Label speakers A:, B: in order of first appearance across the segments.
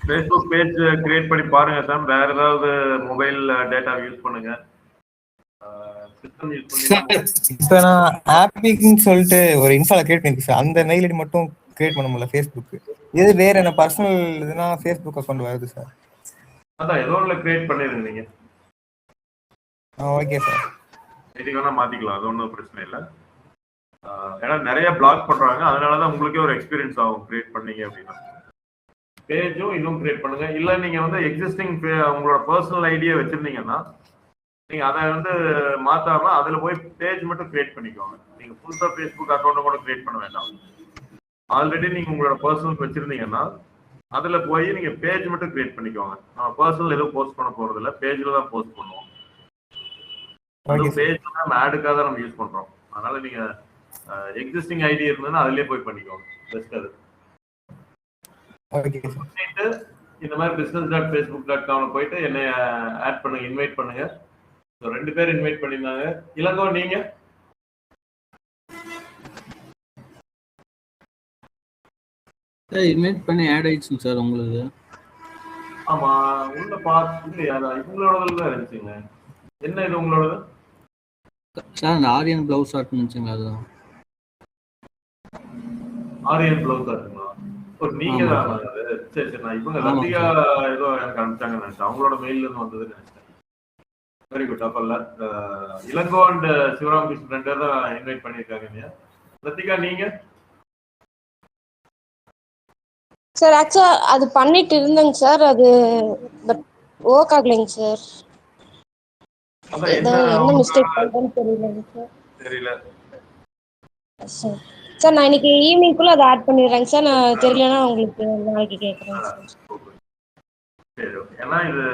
A: Facebook page create பண்ணி பாருங்க sir. வேற ஏதாவது மொபைல் டேட்டா யூஸ் பண்ணுங்க. சிஸ்டம் யூஸ் பண்ணி
B: இப்போ நான் ஆப்பிக்னு சொல்லிட்டு ஒரு இன்ஸ்டால கிரியேட் பண்ணிருக்கேன் சார். அந்த மெயில் ஐடி மட்டும் கிரியேட் பண்ண முடியல ஃபேஸ்புக். இது வேற என்ன பர்சனல் இதுனா ஃபேஸ்புக் அக்கௌண்ட் வருது சார்.
A: அதான் ஏதோ ஒன்று கிரியேட் பண்ணிருங்க நீங்க.
B: Okay sir.
A: இதுக்கு வேணா மாத்திக்கலாம், அது ஒன்றும் பிரச்சனை இல்லை. ஏன்னா நிறைய பிளாக் பண்றாங்க, அதனாலதான் உங்களுக்கே ஒரு எக்ஸ்பீரியன்ஸ் ஆகும் கிரியேட் பண்ணீங்க அப்படின்னா. பேஜும் இன்னும் கிரியேட் பண்ணுங்க. இல்ல நீங்க வந்து எக்ஸிஸ்டிங் உங்களோட பர்சனல் ஐடியா வச்சிருந்தீங்கன்னா நீங்க அதை வந்து மாத்தாம அதுல போய் பேஜ் மட்டும் கிரியேட் பண்ணிக்கோங்க. நீங்க புதுசா ஃபேஸ்புக் அக்கௌண்ட் கூட கிரியேட் பண்ண வேண்டாம். ஆல்ரெடி நீங்க உங்களோட பர்சனல் வச்சிருந்தீங்கன்னா அதுல போய் நீங்க பேஜ் மட்டும் கிரியேட் பண்ணிக்கோங்க. நம்ம பர்சனல் எதுவும் போஸ்ட் பண்ண போறது இல்லை, பேஜ்ல தான் போஸ்ட் பண்ணுவோம். பேஜ் நம்ம ஆடுக்காக தான் நம்ம யூஸ் பண்றோம். அதனால நீங்க எக்ஸிஸ்டிங் ஐடி இருந்ததுன்னா அதுலயே போய் பண்ணிக்கோங்க. பெஸ்ட் அது. இந்த மாதிரி business.facebook.com போயிட்டு என்னை ஆட் பண்ணுங்க, இன்வைட் பண்ணுங்க. 2 பேர் இன்வைட் பண்ணிருந்தாங்க. இளங்கோ நீங்க?
C: இன்வைட் பண்ணி ஆட் ஆயிடுச்சுங்க சார் உங்களுக்கு.
A: ஆமா, உள்ள பார்த்து இல்லையா? உங்களோடதுல தான் இருந்துச்சுங்க. என்ன இது உங்களோடது?
C: சார் அந்த ஆரியன் பிளவுஸ் ஆர்ட் இருந்துச்சுங்க, அதுதான்.
A: ஆரியன் பிளவுஸ் ஆர்ட்டுங்களா? நீங்க தான். சரி சரி, நான் இவங்க லத்திகா ஏதோ எனக்கு அனுப்பிச்சாங்கன்னு நினைச்சேன். அவங்களோட மெயில இருந்து வந்ததுன்னு நினைச்சேன். Very good. அப்பல்ல இளங்கோ அண்ட் சிவராம் கிருஷ்ணன் 2 பேர் தான் இன்வைட் பண்ணியிருக்காங்க. லத்திகா நீங்க?
D: சார் ஆக்சுவலா அது பண்ணிட்டு இருந்தேங்க சார், அது பட் ஒர்க் ஆகலைங்க சார். என்ன மிஸ்டேக் பண்ணேன்னு தெரியலங்க சார்.
A: தெரியல
D: சார். சார் நான் இன்னைக்கு ஈவினிங்குள்ள அதை ஆட் பண்ணிடுறேங்க சார். நான் தெரியலன்னா உங்களுக்கு நாளைக்கு கேட்குறேன் சார்.
A: சரி ஓகே. ஏன்னா இது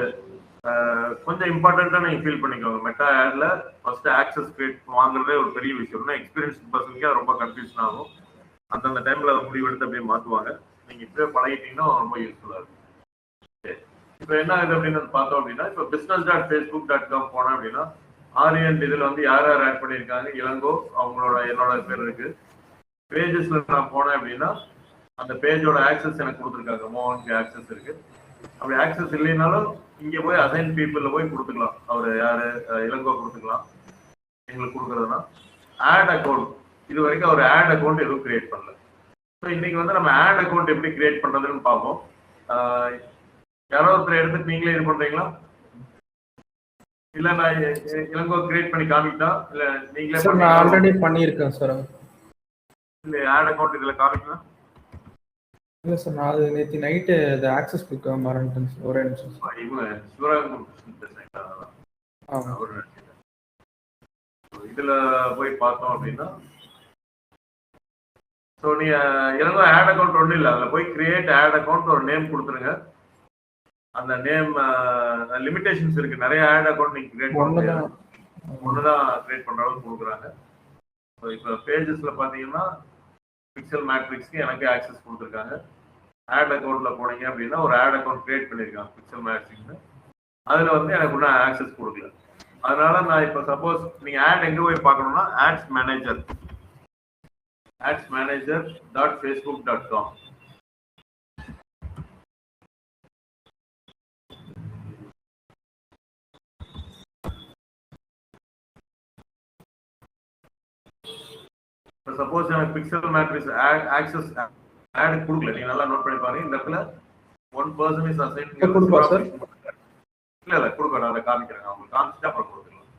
A: கொஞ்சம் இம்பார்ட்டண்டா நீங்க ஃபீல் பண்ணிக்கோங்க. மெட்டா ஆட்ல ஃபர்ஸ்ட் ஆக்சஸ் கிரியேட் வாங்குறதே ஒரு பெரிய விஷயம். எக்ஸ்பீரியன்ஸ் பர்சனுக்கு அது ரொம்ப கன்ஃபியூஷன் ஆகும். அந்தந்த டைம்ல அதை முடிவெடுத்து அப்படியே மாத்துவாங்க. நீங்க இப்பவே பழகிட்டீங்கன்னா ரொம்ப யூஸ்ஃபுல்லா இருக்கும். சரி, இப்போ என்ன ஆகுது அப்படின்னு பார்த்தோம் அப்படின்னா, இப்போ business.facebook.com போனோம் அப்படின்னா ஆரியன் இதுல வந்து யார் யார் ஆட் பண்ணியிருக்காங்க, இளங்கோ அவங்களோட என்னோட பேர் இருக்கு. பேஜஸ்ல நான் போனேன் அப்படின்னா அந்த பேஜோட ஆக்சஸ் எனக்கு கொடுத்துருக்காங்க. மோகனுக்கு ஆக்சஸ் இருக்கு. அப்படி ஆக்சஸ் இல்லைனாலும் இங்க போய் அசைன் பீப்புள்ல போய் கொடுத்துக்கலாம். அவர் யாரு, இளங்கோ கொடுத்துக்கலாம். எங்களுக்கு கொடுக்குறதுனா ஆட் அக்கௌண்ட், இது வரைக்கும் அவர் ஆட் அக்கௌண்ட் எதுவும் கிரியேட் பண்ணல. ஸோ இன்னைக்கு வந்து நம்ம ஆட் அக்கௌண்ட் எப்படி கிரியேட் பண்றதுன்னு பார்ப்போம். யாரோ ஒருத்தர் எடுத்து நீங்களே இது பண்றீங்களா? இல்ல நான் இளங்கோ கிரியேட் பண்ணி காமிக்கிட்டா இல்ல நீங்களே?
E: நான் ஆல்ரெடி பண்ணியிருக்கேன் சார்.
A: இல்ல ஆட் அக்கௌண்ட் இதுல காமிக்கலாம்.
E: இல்லை சார், நான் அது நேற்று நைட்டு அது ஆக்சஸ் கொடுக்க மறந்துட்டேன் சார். ஒரே நிமிஷம்.
A: இவங்க சிவராம் இதுல போய் பார்த்தோம் அப்படின்னா, ஸோ நீங்க இளங்கோ ஆட் அக்கௌண்ட் ஒன்றும் இல்லை, அதில் போய் கிரியேட் ஆட் அக்கௌண்ட் ஒரு நேம் கொடுத்துருங்க. அந்த நேம் லிமிடேஷன்ஸ் இருக்கு. நிறைய ஆட் அக்கௌண்ட் நீங்க கிரியேட் பண்ண ஒண்ணுதான் கிரியேட் பண்ற அளவுக்கு கொடுக்குறாங்க. ஸோ இப்போ பேஜஸ்ல பாத்தீங்கன்னா பிக்சல் மேட்ரிக்ஸ்க்கு எனக்கு ஆக்சஸ் கொடுத்துருக்காங்க. ஆட் அக்கௌண்ட்ல போனீங்க அப்படின்னா ஒரு ஆட் அக்கௌண்ட் கிரியேட் பண்ணியிருக்காங்க பிக்சல் மேட்ரிக்ஸ்னு. அதுல வந்து எனக்கு ஒன்றும் ஆக்சஸ் கொடுக்கல. அதனால நான் இப்போ சப்போஸ் நீங்க ஆட் எங்க போய் பார்க்கணும்னா ஆட்ஸ் manager.facebook.com. சப்போஸ் எனக்கு பிக்சல் மேட்ரிக்ஸ் ஆக்சஸ் ஆட் கொடுக்கல, நீங்க நல்லா நோட் பண்ணி பாருங்க. இந்த இடத்துல 1 person is assigned. இல்ல கொடுக்கணும், அதை காமிக்கிறேன். உங்களுக்கு காமிச்சுட்டு அப்புறம் கொடுத்துக்கலாம்.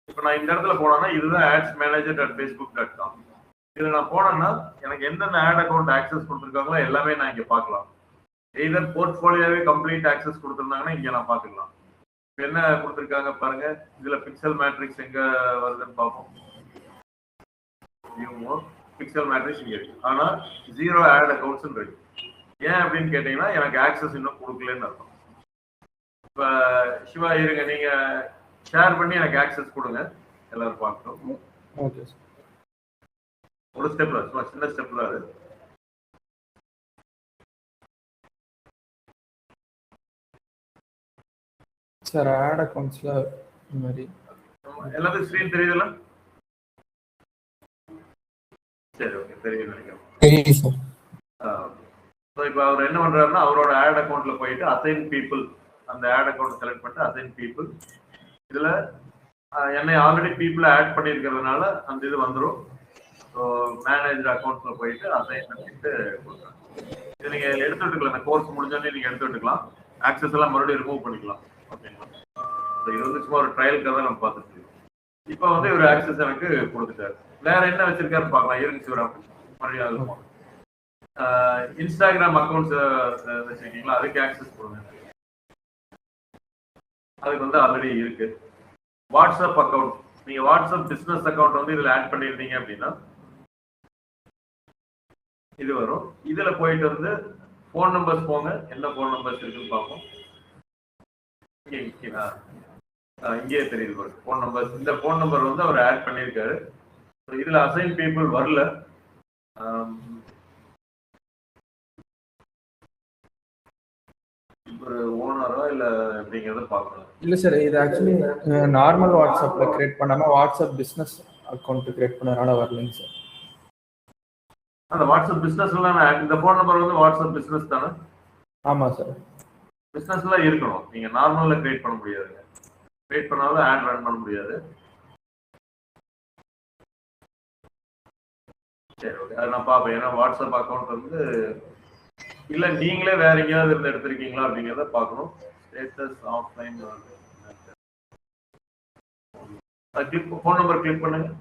A: இப்போ நான் இந்த இடத்துல போனேன்னா இதுதான் adsmanager.facebook.com. இதுல நான் போனேன்னா எனக்கு எந்தெந்த ஆட் அக்கௌண்ட் ஆக்சஸ் கொடுத்துருக்காங்களோ எல்லாமே நான் இங்க பார்க்கலாம். எய்தர் போர்ட்ஃபோலியோவே கம்ப்ளீட் ஆக்சஸ் கொடுத்துருந்தாங்கன்னா இங்க நான் பார்த்துக்கலாம். என்ன கொடுத்துருக்காங்க பாருங்க. இதுல பிக்சல் மேட்ரிக்ஸ் எங்க வருதுன்னு பார்ப்போம். பிக்சல் மேட்ரிக்ஸ் இங்க இருக்கு, ஆனா 0 ஆட் அக்கௌண்ட்ஸ் இருக்கு. ஏன் அப்படின்னு கேட்டீங்கன்னா எனக்கு ஆக்சஸ் இன்னும் கொடுக்கலன்னு அர்த்தம். இப்ப சிவா இருங்க, நீங்க ஷேர் பண்ணி எனக்கு ஆக்சஸ் கொடுங்க, எல்லாரும் பார்க்கணும்.
E: Okay sir.
A: ஒரு ஸ்டெப்ல சின்ன ஸ்டெப்ல அது.
E: சார் ஆட் அக்கவுண்ட்ஸ்ல இந்த மாதிரி
A: எல்லாத்துக்கும் ஸ்கிரீன் தெரியுதுல்ல? சரி ஓகே, தெரியும் நினைக்கிறேன்.
B: தெரியும் சார்.
A: ஸோ இப்போ அவர் என்ன பண்றாருன்னா அவரோட ஆட் அக்கௌண்ட்ல போயிட்டு அசைன் பீப்புள், அந்த ஆட் அக்கௌண்ட் செலக்ட் பண்ணிட்டு அசைன் பீப்புள், இதுல என்னை ஆல்ரெடி பீப்புளை ஆட் பண்ணியிருக்கிறதுனால அந்த இது வந்துடும். ஸோ மேனேஜர் அக்கௌண்ட்ஸ்ல போயிட்டு அசைன் பண்ணிட்டு கொடுக்குறாங்க. இது நீங்க எடுத்துட்டுக்கலாம், இந்த கோர்ஸ் முடிஞ்சோடனே நீங்க எடுத்துட்டுக்கலாம், ஆக்சஸ் எல்லாம் மறுபடியும் ரிமூவ் பண்ணிக்கலாம். ஓகேங்களா? இது வந்து சும்மா ஒரு ட்ரையலுக்காக தான் நம்ம பார்த்துட்டு இருக்கோம். இப்போ வந்து இவர் ஆக்சஸ் எனக்கு கொடுத்துட்டாரு. வேற என்ன வச்சிருக்காரு பார்க்கலாம். இருங்க சிவராம், மறுபடியும் இன்ஸ்டாகிராம் அக்கௌண்ட்ஸ் வச்சிருக்கீங்களா, அதுக்கு ஆக்சஸ் கொடுங்க. அதுக்கு வந்து ஆல்ரெடி இருக்கு. வாட்ஸ்அப் அக்கௌண்ட், நீங்க வாட்ஸ்அப் பிசினஸ் அக்கௌண்ட் வந்து இதுல ஆட் பண்ணிருந்தீங்க அப்படின்னா இது வரும். இதுல போயிட்டு வந்து போன் நம்பர்ஸ் போங்க, என்ன போன் நம்பர்ஸ் இருக்குன்னு பார்ப்போம். இங்கே தெரியுது பாருங்க போன் நம்பர்ஸ். இந்த போன் நம்பர் வந்து அவர் ஆட் பண்ணியிருக்காரு. இதுல அசைன் பீப்புள் வரல. ஒரு ஓனரா இல்ல அப்படிங்கறத பார்க்கணும்.
E: இல்ல சார், இது ஆக்சுவலி நார்மல் வாட்ஸ்அப்ல கிரியேட் பண்ணாம வாட்ஸ்அப் பிசினஸ் அக்கௌண்ட் கிரியேட் பண்ணனால வரலைங்க சார்.
A: அந்த வாட்ஸ்அப் பிசினஸ்ல இந்த போன் நம்பர் வந்து வாட்ஸ்அப் பிசினஸ் தானே?
E: ஆமா சார்.
A: பிசினஸ்ல இருக்கணும், நீங்க நார்மல்ல கிரியேட் பண்ண முடியாதுங்க. கிரியேட் பண்ணாலும் ஆட் ரன் பண்ண முடியாது. சரி, ஓகே, அது நான் பார்ப்பேன். ஏன்னா வாட்ஸ்அப் அக்கௌண்ட் வந்து இல்ல நீங்களே வேற எங்கேயாவது இருந்து எடுத்திருக்கீங்களா அப்படிங்கிறத பார்க்கணும். Status offline phone number click பண்ணுங்க.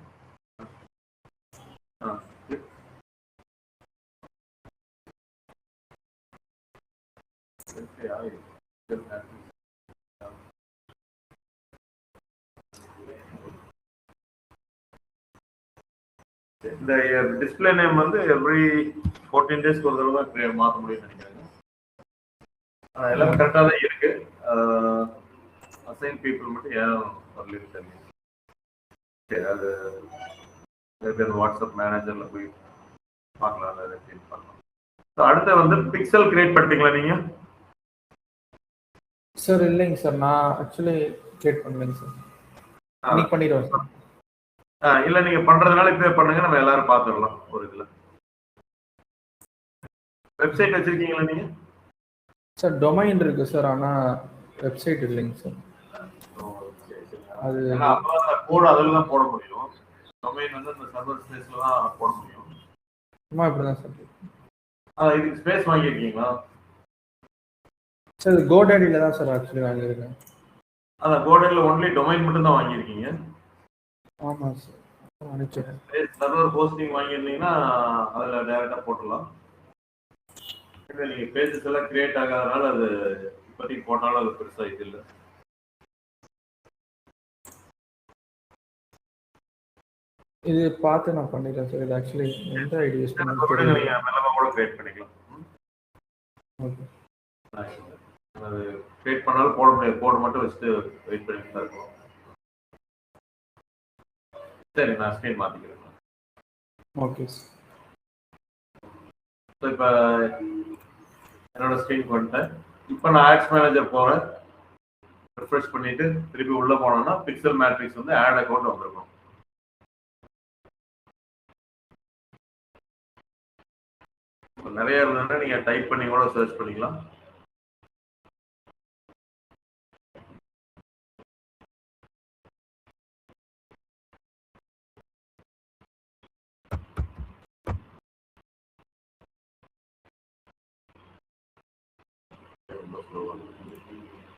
A: இந்த டிஸ்பிளே நேம் வந்து எவ்ரி 14 டேஸ்க்கு ஒரு தடவை தான் மாற்ற முடியும்னு நினைக்கிறாங்க. எல்லாமே கரெக்டாக தான் இருக்கு. அசைன் பீப்புள் மட்டும் ஏன் வரலன்னு தெரியல. சரி, அது வாட்ஸ்அப் மேனேஜர்ல போய் பார்க்கலாம், அதை கிரியேட் பண்ணலாம். அடுத்து வந்து பிக்சல் கிரியேட் பண்ணிட்டீங்களா நீங்க?
E: சார் இல்லைங்க சார், நான் ஆக்சுவலி கிரியேட் பண்ணலைங்க சார். இன்னைக்கு பண்ணிடுவேன் சார்.
A: இல்ல நீங்க பண்றதுனால இப்பவே பண்ணுங்க, நம்ம எல்லாரும் பார்த்துடலாம். ஒரு இதுல வெப்சைட் வச்சிருக்கீங்களா நீங்க?
E: சார் டொமைன் இருக்கு சார், ஆனா வெப்சைட் இல்லைங்க சார். அது
A: கோட் அதில் தான் போட முடியும். டொமைன் வந்து அந்த சர்வர் ஸ்பேஸ்ல தான் போட முடியும்.
E: சும்மா இப்படிதான் சார்.
A: இதுக்கு ஸ்பேஸ் வாங்கியிருக்கீங்களா?
E: சார் கோடாடியில தான் சார் ஆக்சுவலி வாங்கியிருக்கேன்.
A: அதான் கோடாடியில் ஒன்லி டொமைன் மட்டும் தான் வாங்கியிருக்கீங்க.
E: ஆமா சார்.
A: சர்வர் ஹோஸ்டிங் வாங்கியிருந்தீங்கன்னா அதில் டைரக்டாக போட்டுடலாம். இல்லை நீங்கள் பேஜஸ் எல்லாம் கிரியேட் ஆகாதனால அது இப்போதைக்கு போட்டாலும் அது பெருசாக இது இல்லை.
E: இது பார்த்து நான் பண்ணிடுறேன் சார். இது ஆக்சுவலி எந்த ஐடி யூஸ்
A: பண்ணுங்க, நீங்கள் மெல்லமாக கூட கிரியேட் பண்ணிக்கலாம்.
E: ஓகே,
A: அது கிரியேட் பண்ணாலும் போட முடியாது, கோட் மட்டும் வச்சுட்டு வெயிட் பண்ணிட்டு தான் இருக்கும். சரி, நான் ஸ்க்ரீன் மாற்றிக்கிறேன்.
E: Okay sir.
A: ஸோ இப்போ என்னோட ஸ்க்ரீன் வந்துட்டேன். இப்போ நான் ஆட்ஸ் மேனேஜர் போகிறேன். ரிஃப்ரெஷ் பண்ணிட்டு திருப்பி உள்ளே போனோம்னா பிக்சல் மேட்ரிக்ஸ் வந்து ஆட் அக்கௌண்ட் வந்திருக்கும். நிறைய இருந்ததுன்னா நீங்கள் டைப் பண்ணி கூட சர்ச் பண்ணிக்கலாம்.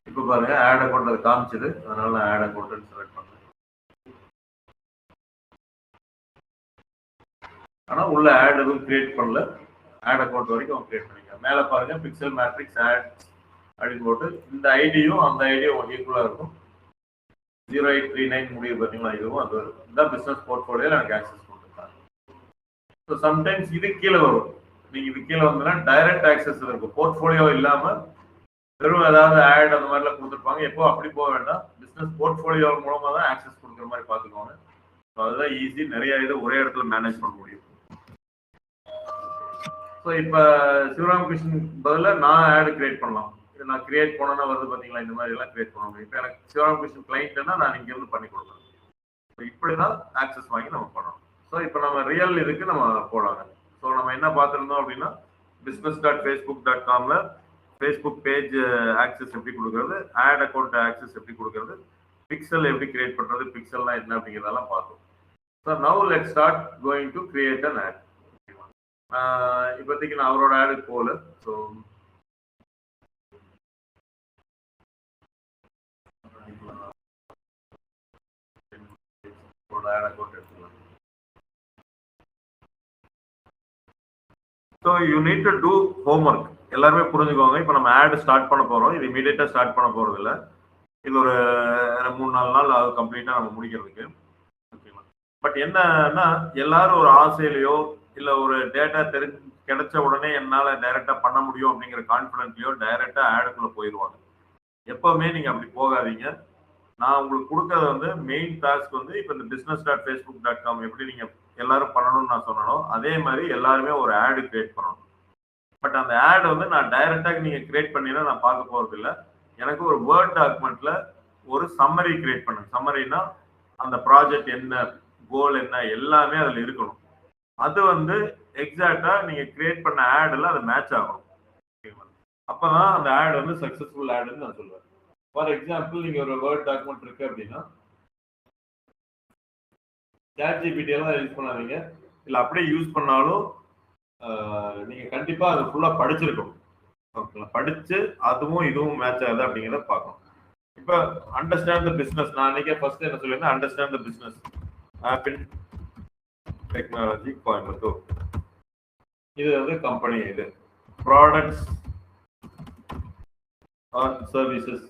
A: இப்போ பாருங்க ஆட் அக்கௌண்ட் அது காமிச்சது, அதனால நான் ஆட் அக்கௌண்ட் செலக்ட் பண்ணேன். ஆனால் உள்ள ஆட் எதுவும் கிரியேட் பண்ணல, ஆட் அக்கௌண்ட் வரைக்கும் கிரியேட் பண்ணிக்கலாம். மேலே பாருங்க பிக்சல் மேட்ரிக்ஸ் ஆட் அப்படின்னு போட்டு இந்த ஐடியும் அந்த ஐடியும் ஈக்குவலாக இருக்கும். 0839 முடிவு பார்த்தீங்களா, இதுவும் அது இதுதான் பிஸ்னஸ் போர்ட்ஃபோலியோவில் எனக்கு ஆக்சஸ் கொடுத்துருக்காங்க. ஸோ சம்டைம்ஸ் இது கீழே வரும். நீங்கள் இது கீழே வந்தீங்கன்னா டைரக்ட் ஆக்சஸ் இருக்கும். போர்ட்ஃபோலியோ இல்லாமல் வெறும் ஏதாவது ஆட் அந்த மாதிரிலாம் கொடுத்துருப்பாங்க. எப்போ அப்படி போக வேண்டாம், பிஸ்னஸ் போர்ட்ஃபோலியோ மூலமாக தான் ஆக்சஸ் கொடுக்குற மாதிரி பார்த்துக்கோங்க. ஸோ அதுதான் ஈஸி, நிறைய இது ஒரே இடத்துல மேனேஜ் பண்ண முடியும். ஸோ இப்போ சிவராமகிருஷ்ணன் பதிலாக நான் ஆட் கிரியேட் பண்ணலாம். இது நான் கிரியேட் பண்ணோன்னா வருது பார்த்தீங்களா, இந்த மாதிரி எல்லாம் கிரியேட் பண்ண முடியும். இப்போ எனக்கு சிவராமகிருஷ்ணன் கிளைண்ட்னா நான் இங்கேருந்து பண்ணி கொடுக்குறேன். ஸோ இப்படி தான் ஆக்சஸ் வாங்கி நம்ம பண்ணணும். ஸோ இப்போ நம்ம ரியல் இதுக்கு நம்ம போடாங்க. ஸோ நம்ம என்ன பார்த்துருந்தோம் அப்படின்னா business.facebook.comல ஃபேஸ்புக் பேஜ் ஆக்சஸ் எப்படி கொடுக்கறது, ஆட் அக்கௌண்ட் ஆக்சஸ் எப்படி கொடுக்கறது, பிக்சல் எப்படி கிரியேட் பண்றது, பிக்சல்லாம் என்ன அப்படிங்கிறதெல்லாம் பார்த்தோம். So now let start going to create an ad. இப்போதைக்கு நான் அவரோட ஆடுக்கு போகல. ஸோ ஆட் அக்கௌண்ட் எடுத்துக்கலாம். So you need to do homework. எல்லாருமே புரிஞ்சுக்கோங்க. இப்போ நம்ம ஆட் ஸ்டார்ட் பண்ண போகிறோம். இது இமீடியட்டாக ஸ்டார்ட் பண்ண போகிறது இல்லை. இது ஒரு 3-4 நாள் அது கம்ப்ளீட்டாக நம்ம முடிக்கிறதுக்கு. ஓகேங்களா? பட் என்னன்னா எல்லாரும் ஒரு ஆசையிலையோ இல்லை ஒரு டேட்டா கிடைச்ச உடனே என்னால் டைரெக்டாக பண்ண முடியும் அப்படிங்கிற கான்ஃபிடென்ட்லையோ டைரெக்டாக ஆடுக்குள்ளே போயிடுவாங்க. எப்போவுமே நீங்கள் அப்படி போகாதீங்க. நான் உங்களுக்கு கொடுக்கறது வந்து மெயின் டாஸ்க் வந்து இப்போ இந்த business.facebook.com எப்படி நீங்கள் எல்லாரும் பண்ணணும்னு நான் சொன்னனோ அதே மாதிரி எல்லாருமே ஒரு ஆடு கிரியேட் பண்ணணும். பட் அந்த ஆட் வந்து நான் டைரெக்டாக நீங்கள் கிரியேட் பண்ணினா நான் பார்க்க போகிறது இல்லை. எனக்கு ஒரு வேர்ட் டாக்குமெண்ட்ல ஒரு சம்மரி கிரியேட் பண்ணுங்க. சம்மரினா அந்த ப்ராஜெக்ட் என்ன, கோல் என்ன, எல்லாமே அதில் இருக்கணும். அது வந்து எக்ஸாக்டா நீங்க கிரியேட் பண்ண ஆட்ல அது மேட்ச் ஆகணும். அப்பதான் அந்த ஆட் வந்து சக்சஸ்ஃபுல் ஆடுன்னு நான் சொல்லுவேன். ஃபார் எக்ஸாம்பிள் நீங்க ஒரு வேர்ட் டாக்குமெண்ட் இருக்கு அப்படின்னா ChatGPT எல்லாம் யூஸ் பண்ணாதீங்க. இல்லை அப்படியே யூஸ் பண்ணாலும் நீங்க கண்டிப்பா அதை ஃபுல்லா படிச்சிருக்கணும். ஓகேங்களா? படிச்சு அதுவும் இதுவும் மேட்ச் ஆகுது அப்படிங்கிறத பார்க்கணும். இப்போ அண்டர்ஸ்டாண்ட் த பிஸ்னஸ். நான் அன்னைக்கே ஃபர்ஸ்ட் என்ன சொல்லியிருந்தேன், understand the business app in technology Coimbatore. இது வந்து கம்பெனி, இது ப்ராடக்ட்ஸ் ஆர் சர்வீசஸ்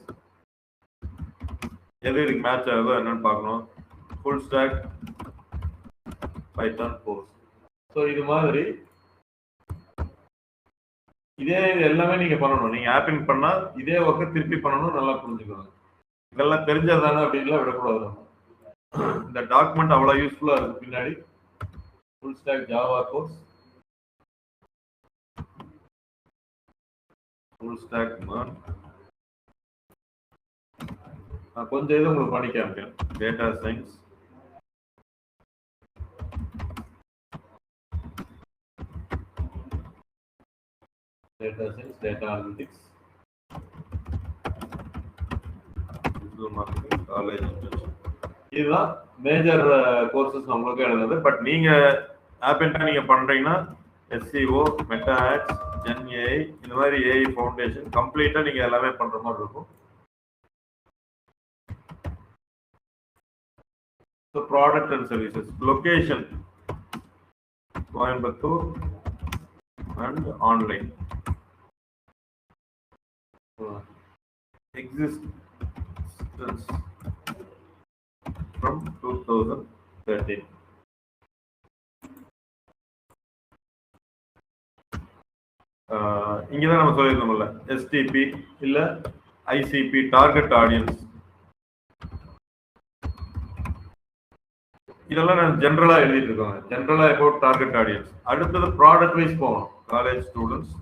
A: எது இதுக்கு மேட்ச் ஆகுதோ என்னன்னு பார்க்கணும். Full stack python course. So இது மாதிரி இதே எல்லாமே நீங்க பண்ணணும். நீங்க ஆப்பிங் பண்ணா இதே ஒர்க்கை திருப்பி பண்ணணும். நல்லா புரிஞ்சுக்கணும். இதெல்லாம் தெரிஞ்சதானே அப்படின்லாம் விடக்கூடாது. இந்த டாக்குமெண்ட் அவ்வளவு யூஸ்ஃபுல்லா இருக்கு. பின்னாடி full stack java course, full stack கொஞ்சம் இது உங்களுக்கு பண்ணி காமிக்கிறேன். Data science, data science, data analytics, digital marketing, college education. இதுதான் மேஜர் கோர்சஸ் நம்மளுக்கு எழுதுறது. பட் நீங்க ஆப்பின்டா நீங்க பண்றீங்கன்னா SEO, meta ads, gen AI, இந்த மாதிரி ஏஐ ஃபவுண்டேஷன் கம்ப்ளீட்டா நீங்க எல்லாமே பண்ற மாதிரி இருக்கும். So product and services, location Coimbatore and online. Existence from 2013. இங்கதான் நம்ம சொல்லியிருந்தோம்ல STP இல்ல ICP, டார்கெட் ஆடியன்ஸ். இதெல்லாம் நான் ஜென்ரலா எழுதிட்டு இருக்கோங்க. ஜென்ரலா அபவுட் டார்கெட் ஆடியன்ஸ். அடுத்தது ப்ராடக்ட் வைஸ் போகணும். College students,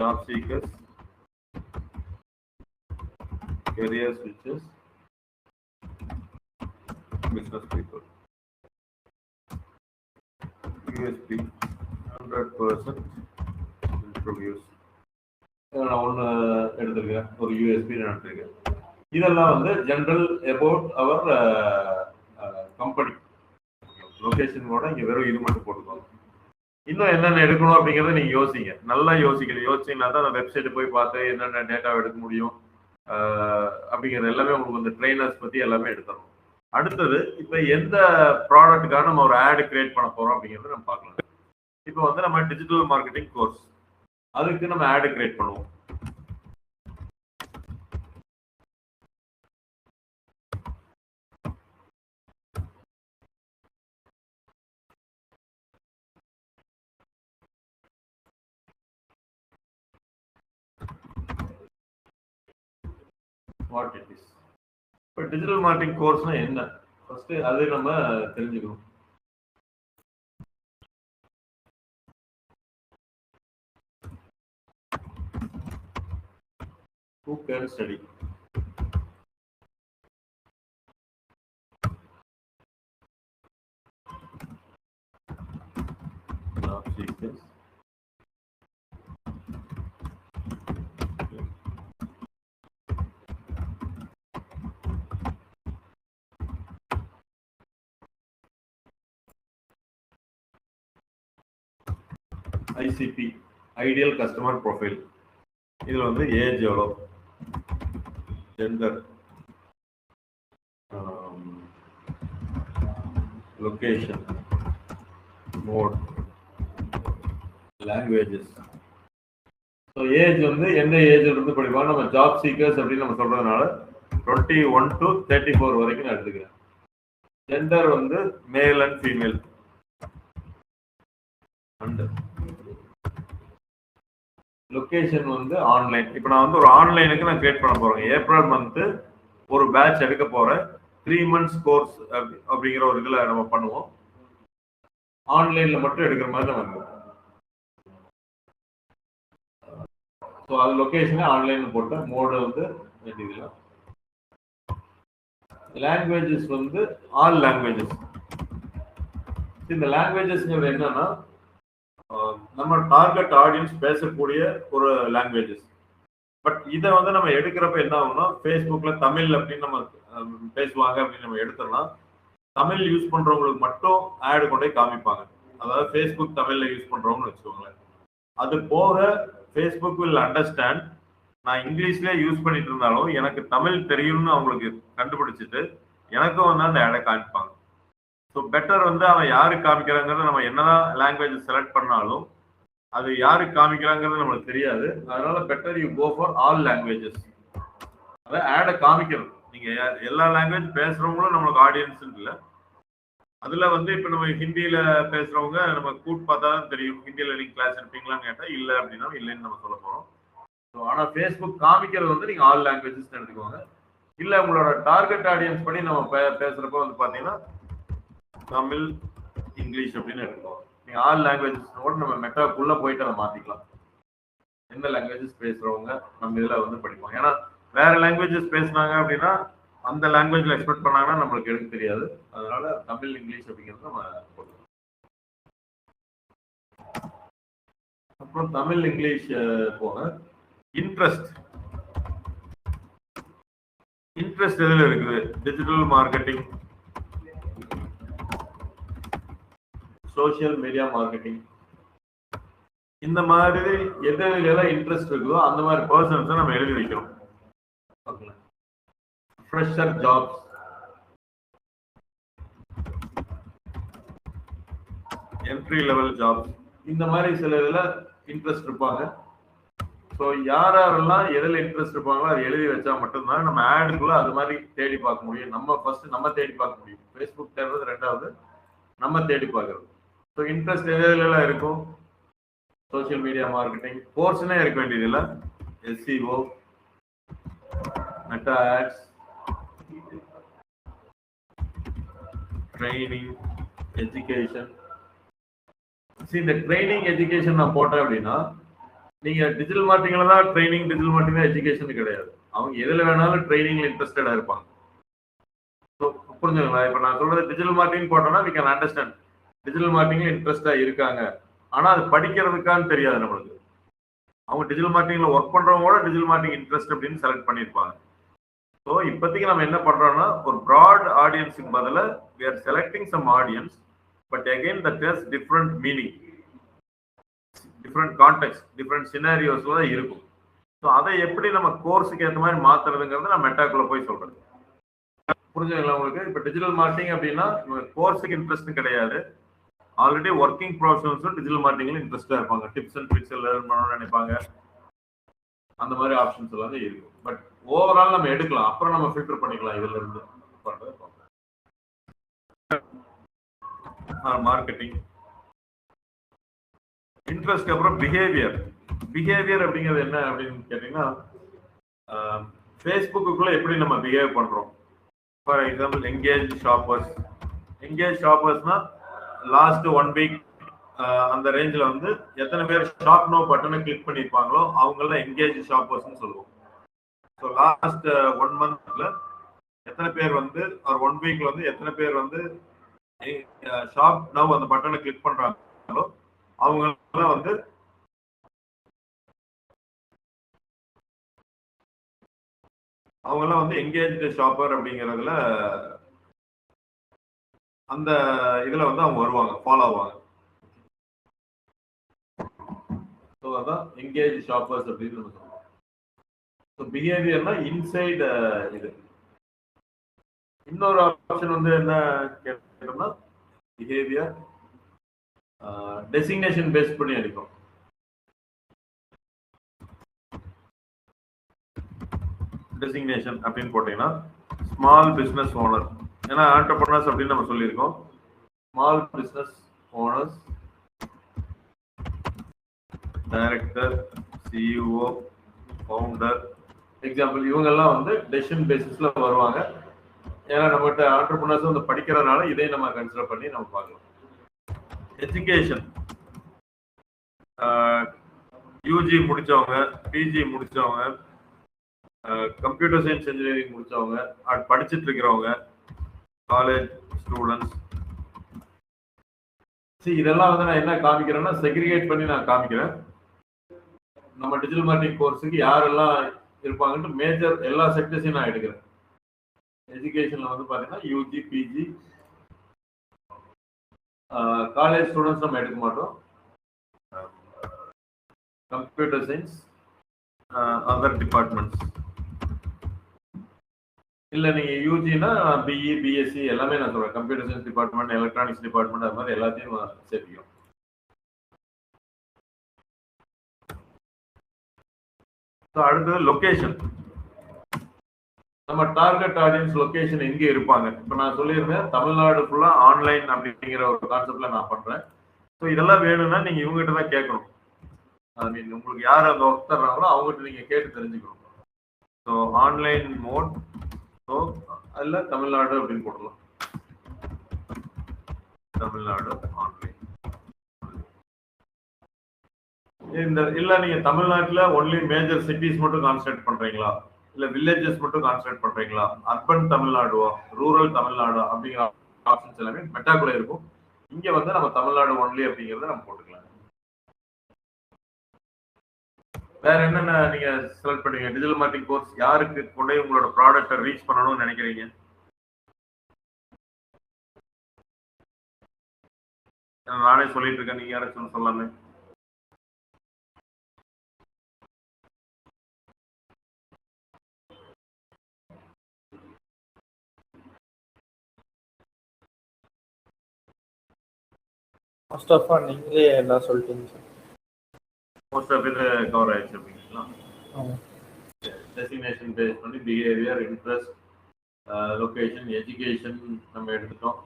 A: job seekers, career switches, business people. USP 100% interviews. நான் ஒன்று எடுத்துருக்கேன், ஒரு USP நான் எடுத்துருக்கேன். இதெல்லாம் வந்து ஜென்ரல் அபவுட் அவர் கம்பெனி. லொகேஷனோட இங்கே வெறும் இது மட்டும் போட்டுக்கோங்க. இன்னும் என்னென்ன எடுக்கணும் அப்படிங்கிறத நீங்கள் யோசிங்க. நல்லா யோசிக்கணும். யோசிச்சிங்கன்னா தான் அந்த வெப்சைட்டு போய் பார்த்து என்னென்ன டேட்டா எடுக்க முடியும் அப்படிங்கிறது எல்லாமே உங்களுக்கு இந்த ட்ரெயினர்ஸ் பற்றி எல்லாமே எடுத்துடணும். அடுத்தது இப்போ எந்த ப்ராடக்ட்டுக்காக நம்ம ஒரு ஆடு கிரியேட் பண்ண போகிறோம் அப்படிங்கிறத நம்ம பார்க்கலாம். இப்போ வந்து நம்ம டிஜிட்டல் மார்க்கெட்டிங் கோர்ஸ், அதுக்கு நம்ம ஆடு கிரியேட் பண்ணுவோம். What it is. இப்போ டிஜிட்டல் மார்க்கெட்டிங் கோர்ஸ்னா என்ன, ஃபர்ஸ்ட் அது நம்ம தெரிஞ்சுக்கணும். Who can study? Job seekers, ICP, ideal customer profile. இதில் வந்து ஏஜ் எவ்வளோ, gender, location, mode, languages. So age வந்து எந்த ஏஜ்ல இருந்து படிப்பாங்க, நம்ம ஜாப் சீக்கர்ஸ் அப்படின்னு நம்ம சொல்றதுனால 21 to 34 வரைக்கும் நான் எடுத்துக்கிறேன். ஜெண்டர் வந்து மேல் அண்ட் ஃபீமேல். லொகேஷன் வந்து ஆன்லைன். இப்போ நான் வந்து ஒரு ஆன்லைனுக்கு நான் கிரியேட் பண்ண போறேன். ஏப்ரல் மந்த் ஒரு பேட்ச் எடுக்க போறேன். 3 months கோர்ஸ் அப்படிங்கிற ஒரு இதுல நம்ம பண்ணுவோம். ஆன்லைன்ல மட்டும் எடுக்கிற மாதிரி நம்ம. ஸோ அது லொகேஷனே ஆன்லைன் போட்டு மோடு வந்து வேண்டியதில்லை. லாங்குவேஜஸ் வந்து ஆல் லாங்குவேஜஸ். இந்த லாங்குவேஜஸ்ங்கிறது என்னன்னா நம்ம டார்கெட் ஆடியன்ஸ் பேசக்கூடிய ஒரு லாங்குவேஜஸ். பட் இதை வந்து நம்ம எடுக்கிறப்ப என்ன ஆகும்னா, ஃபேஸ்புக்ல தமிழ் அப்படின்னு நம்ம பேசுவாங்க அப்படின்னு நம்ம எடுத்தோம்னா தமிழ் யூஸ் பண்றவங்களுக்கு மட்டும் ஆடு கொண்டே காமிப்பாங்க. அதாவது ஃபேஸ்புக் தமிழ்ல யூஸ் பண்றவங்கன்னு வச்சுக்கோங்களேன். அது போக ஃபேஸ்புக் வில் அண்டர்ஸ்டாண்ட் நான் இங்கிலீஷ்லேயே யூஸ் பண்ணிட்டு இருந்தாலும் எனக்கு தமிழ் தெரியும்னு அவங்களுக்கு கண்டுபிடிச்சிட்டு எனக்கும் வந்து அந்த ஆடை காமிப்பாங்க. ஸோ பெட்டர் வந்து அவன் யாருக்கு காமிக்கிறாங்கிறது நம்ம என்னதான் லாங்குவேஜ் செலக்ட் பண்ணாலும் அது யாருக்கு காமிக்கிறாங்கிறது நம்மளுக்கு தெரியாது. அதனால better you go for all languages. அதாவது ஆடை காமிக்கணும். நீங்க எல்லா லாங்குவேஜ் பேசுறவங்களும் நம்மளுக்கு ஆடியன்ஸ் இல்லை. அதுல வந்து இப்ப நம்ம ஹிந்தியில பேசுறவங்க நம்ம கூட்டு பார்த்தா தான் தெரியும். ஹிந்தியில நீங்க கிளாஸ் எடுப்பீங்களான்னு கேட்டா இல்லை அப்படின்னா இல்லைன்னு நம்ம சொல்ல போறோம். ஆனா ஃபேஸ்புக் காமிக்கிறது வந்து நீங்க ஆல் லாங்குவேஜஸ் எடுத்துக்கோங்க. இல்ல உங்களோட டார்கெட் ஆடியன்ஸ் படி நம்ம பேசுறப்ப வந்து பாத்தீங்கன்னா தமிழ், இங்கிலீஷ் அப்படின்னு எடுத்துக்கோங்க. நீங்க ஆல் லாங்குவேஜஸ் கூட நம்ம மெட்டாக்குள்ள போயிட்டு அதை மாத்திக்கலாம். எந்த லாங்குவேஜஸ் பேசுறவங்க நம்ம இதுல வந்து படிப்போம். ஏன்னா வேற லாங்குவேஜஸ் பேசுனாங்க அப்படின்னா அந்த லாங்குவேஜ்ல எக்ஸ்பெக்ட் பண்ணாங்கன்னா நம்மளுக்கு எடுக்க தெரியாது. அதனால தமிழ், இங்கிலீஷ் அப்படிங்கிறது நம்ம போடுவோம். அப்புறம் தமிழ், இங்கிலீஷ் போக இன்ட்ரெஸ்ட் எதுல இருக்குது? Digital marketing, social media marketing, இந்த மாதிரி எதுல இன்ட்ரெஸ்ட் இருக்குதோ அந்த மாதிரி பர்சன்ஸை நம்ம எழுதி வைக்கிறோம். Fresher jobs, entry level jobs, இந்த மாதிரி சில இதுல இன்ட்ரெஸ்ட் இருப்பாங்க. ஸோ யாரெல்லாம் எதில் இன்ட்ரெஸ்ட் இருப்பாங்களோ அதை எழுதி வச்சா மட்டும்தான் நம்ம ஆடுக்குள்ள அது மாதிரி தேடி பார்க்க முடியும். நம்ம ஃபர்ஸ்ட் நம்ம தேடி பார்க்க முடியும். ஃபேஸ்புக் தேடுறது ரெண்டாவது, நம்ம தேடி பார்க்கறது. ஸோ இன்ட்ரெஸ்ட் எதுலாம் இருக்கும்? சோசியல் மீடியா மார்க்கெட்டிங் கோர்ஸ்னே இருக்க வேண்டியது இல்லை. SEO, meta ads, training, education. இந்த ட்ரைனிங் எஜுகேஷன் நான் போட்டேன் அப்படின்னா நீங்க டிஜிட்டல் மார்க்கெட்டிங்ல தான் ட்ரைனிங், டிஜிட்டல் மார்க்கெட்டிங் தான் எஜுகேஷன் கிடையாது. அவங்க எதுல வேணாலும் ட்ரைனிங்ல இன்ட்ரெஸ்டடா இருப்பாங்க. ஸோ புரிஞ்சுங்களா? இப்போ நான் சொல்றது டிஜிட்டல் மார்க்கெட்டிங் போட்டோம்னா we can understand டிஜிட்டல் மார்க்கெட்டிங்ல இன்ட்ரெஸ்டா இருக்காங்க. ஆனா அது படிக்கிறதுக்கான்னு தெரியாது நம்மளுக்கு. அவங்க டிஜிட்டல் மார்க்கெட்டிங்ல ஒர்க் பண்றவங்களோட டிஜிட்டல் மார்க்கெட்டிங் இன்ட்ரெஸ்ட் அப்படின்னு செலக்ட் பண்ணியிருப்பாங்க. ஸோ இப்போதைக்கு நம்ம என்ன பண்றோம்னா ஒரு ப்ராட் ஆடியன்ஸுக்கு பதிலாக we are selecting some audience, but again that has different meaning, different context, different scenarios தான் இருக்கும். ஸோ அதை எப்படி நம்ம கோர்ஸுக்கு ஏற்ற மாதிரி மாத்துறதுங்கிறது நான் மெட்டாக்குள்ள போய் சொல்றேன். புரிஞ்சுங்களா உங்களுக்கு? இப்போ டிஜிட்டல் மார்க்கெட்டிங் அப்படின்னா கோர்ஸுக்கு இன்ட்ரெஸ்ட் கிடையாது. ஆல்ரெடி ஒர்க்கிங் ப்ரொஃபஷனல்ஸும் டிஜிட்டல் மார்க்கெட்டிங்ல இன்ட்ரெஸ்டா இருப்பாங்க. டிப்ஸ் அண்ட் ட்ரிக்ஸ் லேர்ன் பண்ணணும்னு நினைப்பாங்க. அந்த மாதிரி ஆப்ஷன்ஸ் எல்லாமே இருக்கும். பட் ஓவரால் நம்ம எடுக்கலாம். அப்புறம் நம்ம ஃபில்டர் பண்ணிக்கலாம். இதுல இருந்து மார்க்கெட்டிங் இன்ட்ரெஸ்ட். அப்புறம் பிஹேவியர் அப்படிங்கிறது என்ன அப்படின்னு கேட்டீங்கன்னா ஃபேஸ்புக்குள்ள எப்படி நம்ம பிஹேவ் பண்றோம். ஃபார் எக்ஸாம்பிள் எங்கேஜ் ஷாப்பர்ஸ்னா லாஸ்ட் 1 week அந்த ரேஞ்சில் வந்து எத்தனை பேர் ஷாப் நோ பட்டனை கிளிக் பண்ணியிருப்பாங்களோ அவங்கள எங்கேஜ் ஷாப்பர்ஸ்ன்னு சொல்லுவோம். ஸோ லாஸ்ட் 1 monthல எத்தனை பேர் வந்து ஒரு 1 weekல வந்து எத்தனை பேர் வந்து ஷாப் நவ் அந்த பட்டனை கிளிக் பண்றாங்களோ அவங்கெல்லாம் வந்து எங்கேஜ் ஷாப்பர் அப்படிங்கிறதுல அந்த இதுல வந்து அவங்க வருவாங்க, ஃபாலோ ஆவாங்க. அதான் எங்கேஜ் ஷாப்பர்ஸ் அப்படின்னு நம்ம சொல்றோம். ஸோ பிஹேவியர்னா இன்சைட் இது. இன்னொரு ஆப்ஷன் வந்து என்ன கேட்டோம்னா பிஹேவியர் டெசிக்னேஷன் பேஸ் பண்ணி அடிக்கும். டெசிக்னேஷன் அப்படின்னு போட்டீங்கன்னா ஸ்மால் பிஸ்னஸ் ஓனர், ஏன்னா ஆண்டர்பிரனர்ஸ் அப்படின்னு நம்ம சொல்லியிருக்கோம். Small business owners, director, CEO, founder, example இவங்கெல்லாம் வந்து டெசிஷன் பேசிஸ்ல வருவாங்க. ஏன்னா நம்மகிட்ட ஆண்டர்பிரனர்ஸ் வந்து படிக்கிறதுனால இதை நம்ம கன்சிடர் பண்ணி நம்ம பார்க்கலாம். எஜுகேஷன், யூஜி முடிச்சவங்க, பிஜி முடிச்சவங்க, கம்ப்யூட்டர் சயின்ஸ் இன்ஜினியரிங் முடிச்சவங்க, படிச்சுட்டு இருக்கிறவங்க, காலேஜ் ஸ்டூடெண்ட்ஸ். இதெல்லாம் வந்து நான் என்ன காமிக்கிறேன்னா செக்ரிகேட் பண்ணி நான் காமிக்கிறேன். நம்ம டிஜிட்டல் மார்க்கெட்டிங் கோர்ஸுக்கு யாரெல்லாம் இருப்பாங்கன்ட்டு மேஜர் எல்லா செக்டர்ஸையும் நான் எடுக்கிறேன். எஜுகேஷன்ல வந்து பாத்தீங்கன்னா யூஜி, பிஜி, காலேஜ் ஸ்டூடெண்ட்ஸ் நம்ம எடுக்க மாட்டோம். Computer science, other departments. இல்ல நீங்க யூஜினா பிஇ, பிஎஸ்சி எல்லாமே நான் சொல்றேன். Computer science department, electronics department, அது மாதிரி எல்லாத்தையும் சேர்த்துக்கும். அடுத்தது லொகேஷன். நம்ம டார்கெட் ஆடியன்ஸ் லொகேஷன் எங்க இருப்பாங்க. இப்ப நான் சொல்லியிருந்தேன் தமிழ்நாடு ஃபுல்லா ஆன்லைன் அப்படிங்கிற ஒரு கான்செப்ட்ல நான் பண்றேன். ஸோ இதெல்லாம் வேணும்னா நீங்க இவங்ககிட்ட தான் கேட்கணும். ஐ மீன் உங்களுக்கு யார் அங்கே ஒர்க் தர்றாங்களோ அவங்ககிட்ட நீங்க கேட்டு தெரிஞ்சுக்கணும். ஸோ ஆன்லைன் மோட், ஸோ அதில் தமிழ்நாடு அப்படின்னு போடலாம். தமிழ்நாடு ஆன்லைன். இந்த இல்ல நீங்க தமிழ்நாட்டுல ஒன்லி மேஜர் சிட்டிஸ் மட்டும் கான்சன்ட்ரேட் பண்றீங்களா, இல்ல வில்லேஜஸ் மட்டும் கான்சன்ட்ரேட் பண்றீங்களா, அர்பன் தமிழ்நாடுவா, ரூரல் தமிழ்நாடு அப்படிங்கிற ஆப்ஷன்ஸ் எல்லாமே மெட்டாக்குள்ள இருக்கும். இங்க வந்து நம்ம தமிழ்நாடு ஒன்லி அப்படிங்கறத நம்ம போட்டுக்கலாம். வேற என்னென்ன நீங்க செலக்ட் பண்ணுவீங்க? டிஜிட்டல் மார்க்கெட்டிங் கோர்ஸ் யாருக்கு கொண்டு உங்களோட ப்ராடக்ட்டை ரீச் பண்ணணும்னு நினைக்கிறீங்க? நானே சொல்லிட்டு இருக்கேன், நீங்க யாராச்சும் சொல்லாமே.
E: மோஸ்ட் ஆஃப் ஆல் நீங்களே எல்லாம் சொல்லிட்டீங்க சார்.
A: மோஸ்ட் ஆஃப் இது கவர் ஆயிடுச்சு அப்படிங்களா? டெஸ்டினேஷன் பேஸ் பண்ணி பிஹேவியர், இன்ட்ரெஸ்ட், லொகேஷன், எஜுகேஷன் நம்ம எடுத்துட்டோம்.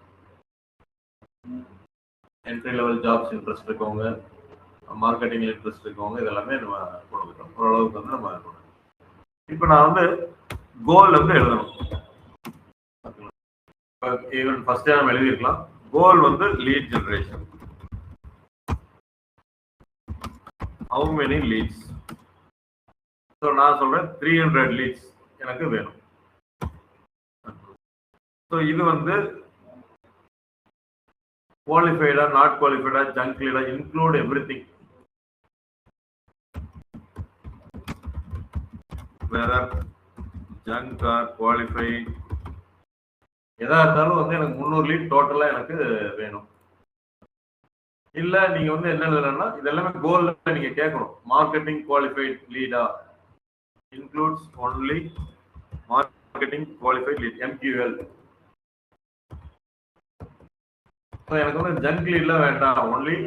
A: என்ட்ரி லெவல் ஜாப்ஸ் இன்ட்ரெஸ்ட் இருக்கவங்க, மார்க்கெட்டிங் இன்ட்ரெஸ்ட் இருக்கவங்க, இதெல்லாமே நம்ம கொடுத்துட்டோம். ஓரளவுக்கு வந்து நம்ம கொடுக்கணும். இப்போ நான் வந்து கோல் வந்து எழுதணும். ஈவன் ஃபர்ஸ்டே நம்ம எழுதிருக்கலாம். கோல் வந்து lead generation. How many leads? So நான் சொல்றேன் 300 leads எனக்கு வேணும். So இது வந்து குவாலிஃபைடா, நாட் குவாலிஃபைடா, ஜங்க் லீடா, include everything. whether junk or qualified எதா இருந்தாலும் வந்து எனக்கு 300 லீட் டோட்டலா எனக்கு வேணும். இல்ல நீங்க வந்து என்ன எழுதணும்னா இதெல்லாமே கோல்ல நீங்க கேட்கணும். மார்க்கெட்டிங் குவாலிஃபைட் லீடா, includes only marketing qualified lead, MQL. எனக்கு வந்து ஜங்க் லீட்லாம் வேண்டாம், only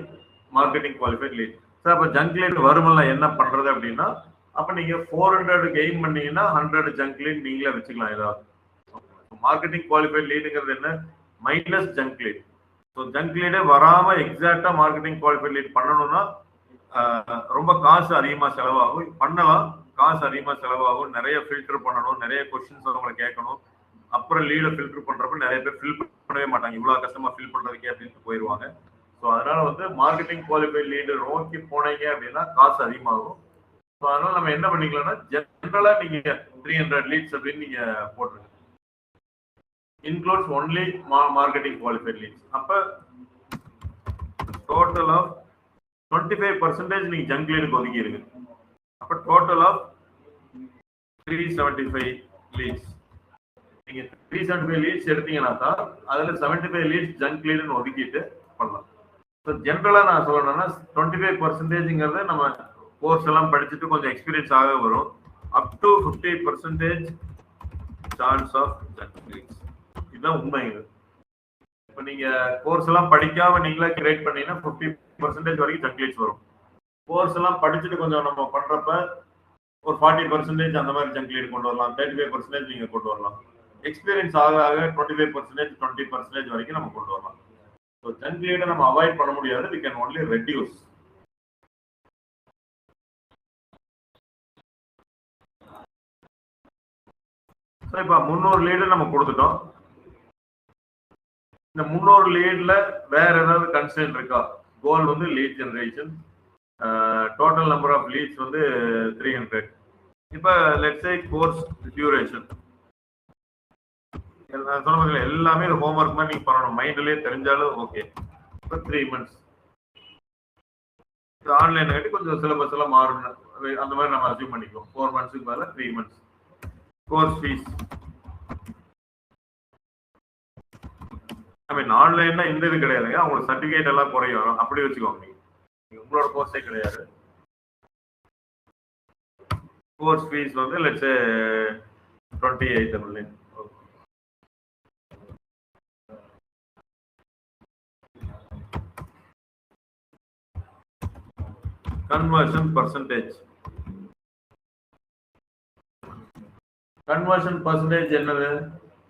A: marketing qualified lead. Sir அப்ப ஜங்க் லீட் வருமல்ல, என்ன பண்றது அப்படின்னா அப்ப நீங்க 400 கெயின் பண்ணீங்கன்னா 100 ஜங்க் லீட் நீங்களே வச்சுக்கலாம். ஏதாவது மார்க்கெட்டிங் குவாலிஃபைட் லீடுங்கிறது என்ன, minus junk lead. So junk லீடே வராம எக்ஸாக்டா மார்க்கெட்டிங் குவாலிஃபைட் லீட் பண்ணணும்னா ரொம்ப காசு அதிகமாக செலவாகும். பண்ணலாம், காசு அதிகமாக செலவாகும். நிறைய ஃபில்டர் பண்ணணும், நிறைய கொஸ்டின்ஸ் அவங்களை கேட்கணும். அப்புறம் லீடை ஃபில்டர் பண்றப்ப நிறைய பேர் ஃபில் பண்ணவே மாட்டாங்க. இவ்வளவு கஷ்டமா ஃபில் பண்றதுக்கே அப்படின்ட்டு போயிடுவாங்க. ஸோ அதனால வந்து மார்க்கெட்டிங் குவாலிஃபைட் லீடு நோக்கி போனீங்க அப்படின்னா காசு அதிகமாகும். ஸோ அதனால நம்ம என்ன பண்ணிக்கலாம்னா ஜென்ரலா நீங்க 300 லீட்ஸ் அப்படின்னு நீங்க போட்டுருங்க. includes only marketing qualified leads. அப்ப total of 25% நீங்க ஜங்க் லீட் ஒதுக்கிடுங்க. அப்ப total of 375 leads. நீங்க 375 leads எடுத்தீங்கன்னா தான் அதுல 75 leads ஜங்க் லீட்னு ஒதுக்கிட்டு பண்ணலாம். ஸோ ஜென்ரலா நான் சொல்லணும்னா 25%ங்கிறது நம்ம கோர்ஸ் எல்லாம் படிச்சுட்டு கொஞ்சம் எக்ஸ்பீரியன்ஸ் ஆக வரும். Up to 50% chance of junk leads. இதுதான் உண்மை. இது இப்போ நீங்க கோர்ஸ் எல்லாம் படிக்காம நீங்களே கிரியேட் பண்ணீங்கன்னா 50% வரைக்கும் ஜங்க் லீட்ஸ் வரும். கோர்ஸ் எல்லாம் படிச்சுட்டு கொஞ்சம் நம்ம பண்றப்ப ஒரு 40% அந்த மாதிரி ஜங்க் லீட் கொண்டு வரலாம், 35% நீங்க கொண்டு வரலாம். எக்ஸ்பீரியன்ஸ் ஆக ஆக 25% 20% வரைக்கும் நம்ம கொண்டு வரலாம். ஸோ ஜங்க் லீடை நம்ம அவாய்ட் பண்ண முடியாது, we can only reduce. So இப்போ 300 லீடு நம்ம கொடுத்துட்டோம். இந்த 300 லீட்ல வேற ஏதாவது கன்ஸ்ட்ரெயின்ட் இருக்கா? கோல் வந்து lead generation, total number of leads வந்து 300. இப்போ லெட்ஸ் சே கோர்ஸ் டியூரேஷன் நான் சொன்ன எல்லாமே ஹோம்ஒர்க் மாதிரி நீங்க பண்ணணும், மைண்ட்லயே தெரிஞ்சாலும் ஓகே. இப்போ 3 months ஆன்லைன் ஆகிட்டு கொஞ்சம் சிலபஸ் எல்லாம் மாறணும், அந்த மாதிரி நம்ம அசீவ் பண்ணிக்குவோம். 4 months மேல 3 months. கோர்ஸ் ஃபீஸ் ஐ மீன் ஆன்லைன்னா இந்த இது கிடையாதுங்க, அவங்களுக்கு சர்டிஃபிகேட் எல்லாம் குறையும், அப்படி வச்சுக்கோங்க. நீங்க உங்களோட கோர்ஸே கிடையாது. கோர்ஸ் ஃபீஸ் வந்து let's say 28 million. Conversion percentage. Conversion percentage என்னது?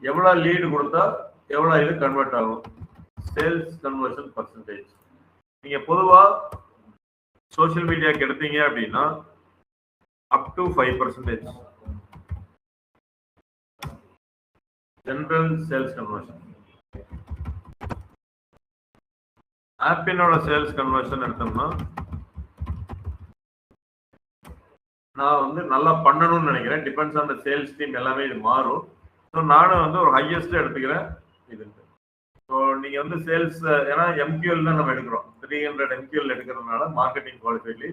A: எவ்வளவு லீடு கொடுத்தா எவ்வளவு இது கன்வெர்ட் ஆகும்? Sales conversion percentage. நீங்க பொதுவா சோஷியல் மீடியாக்கு எடுத்தீங்க அப்படின்னா up to 5% general sales conversion. ஆப்பினோட சேல்ஸ் கன்வர்ஷன் எடுத்தோம்னா நான் வந்து நல்லா பண்ணணும்னு நினைக்கிறேன். Depends on the sales team, எல்லாமே இது மாறும். ஸோ நானும் வந்து ஒரு ஹையஸ்ட் எடுத்துக்கிறேன் இது. ஸோ நீங்க வந்து சேல்ஸ், ஏன்னா எம்கியூஎல் தான் நம்ம எடுக்கிறோம், 300 எம்கியூஎல் எடுக்கிறதுனால மார்க்கெட்டிங் குவாலிஃபைட்லி.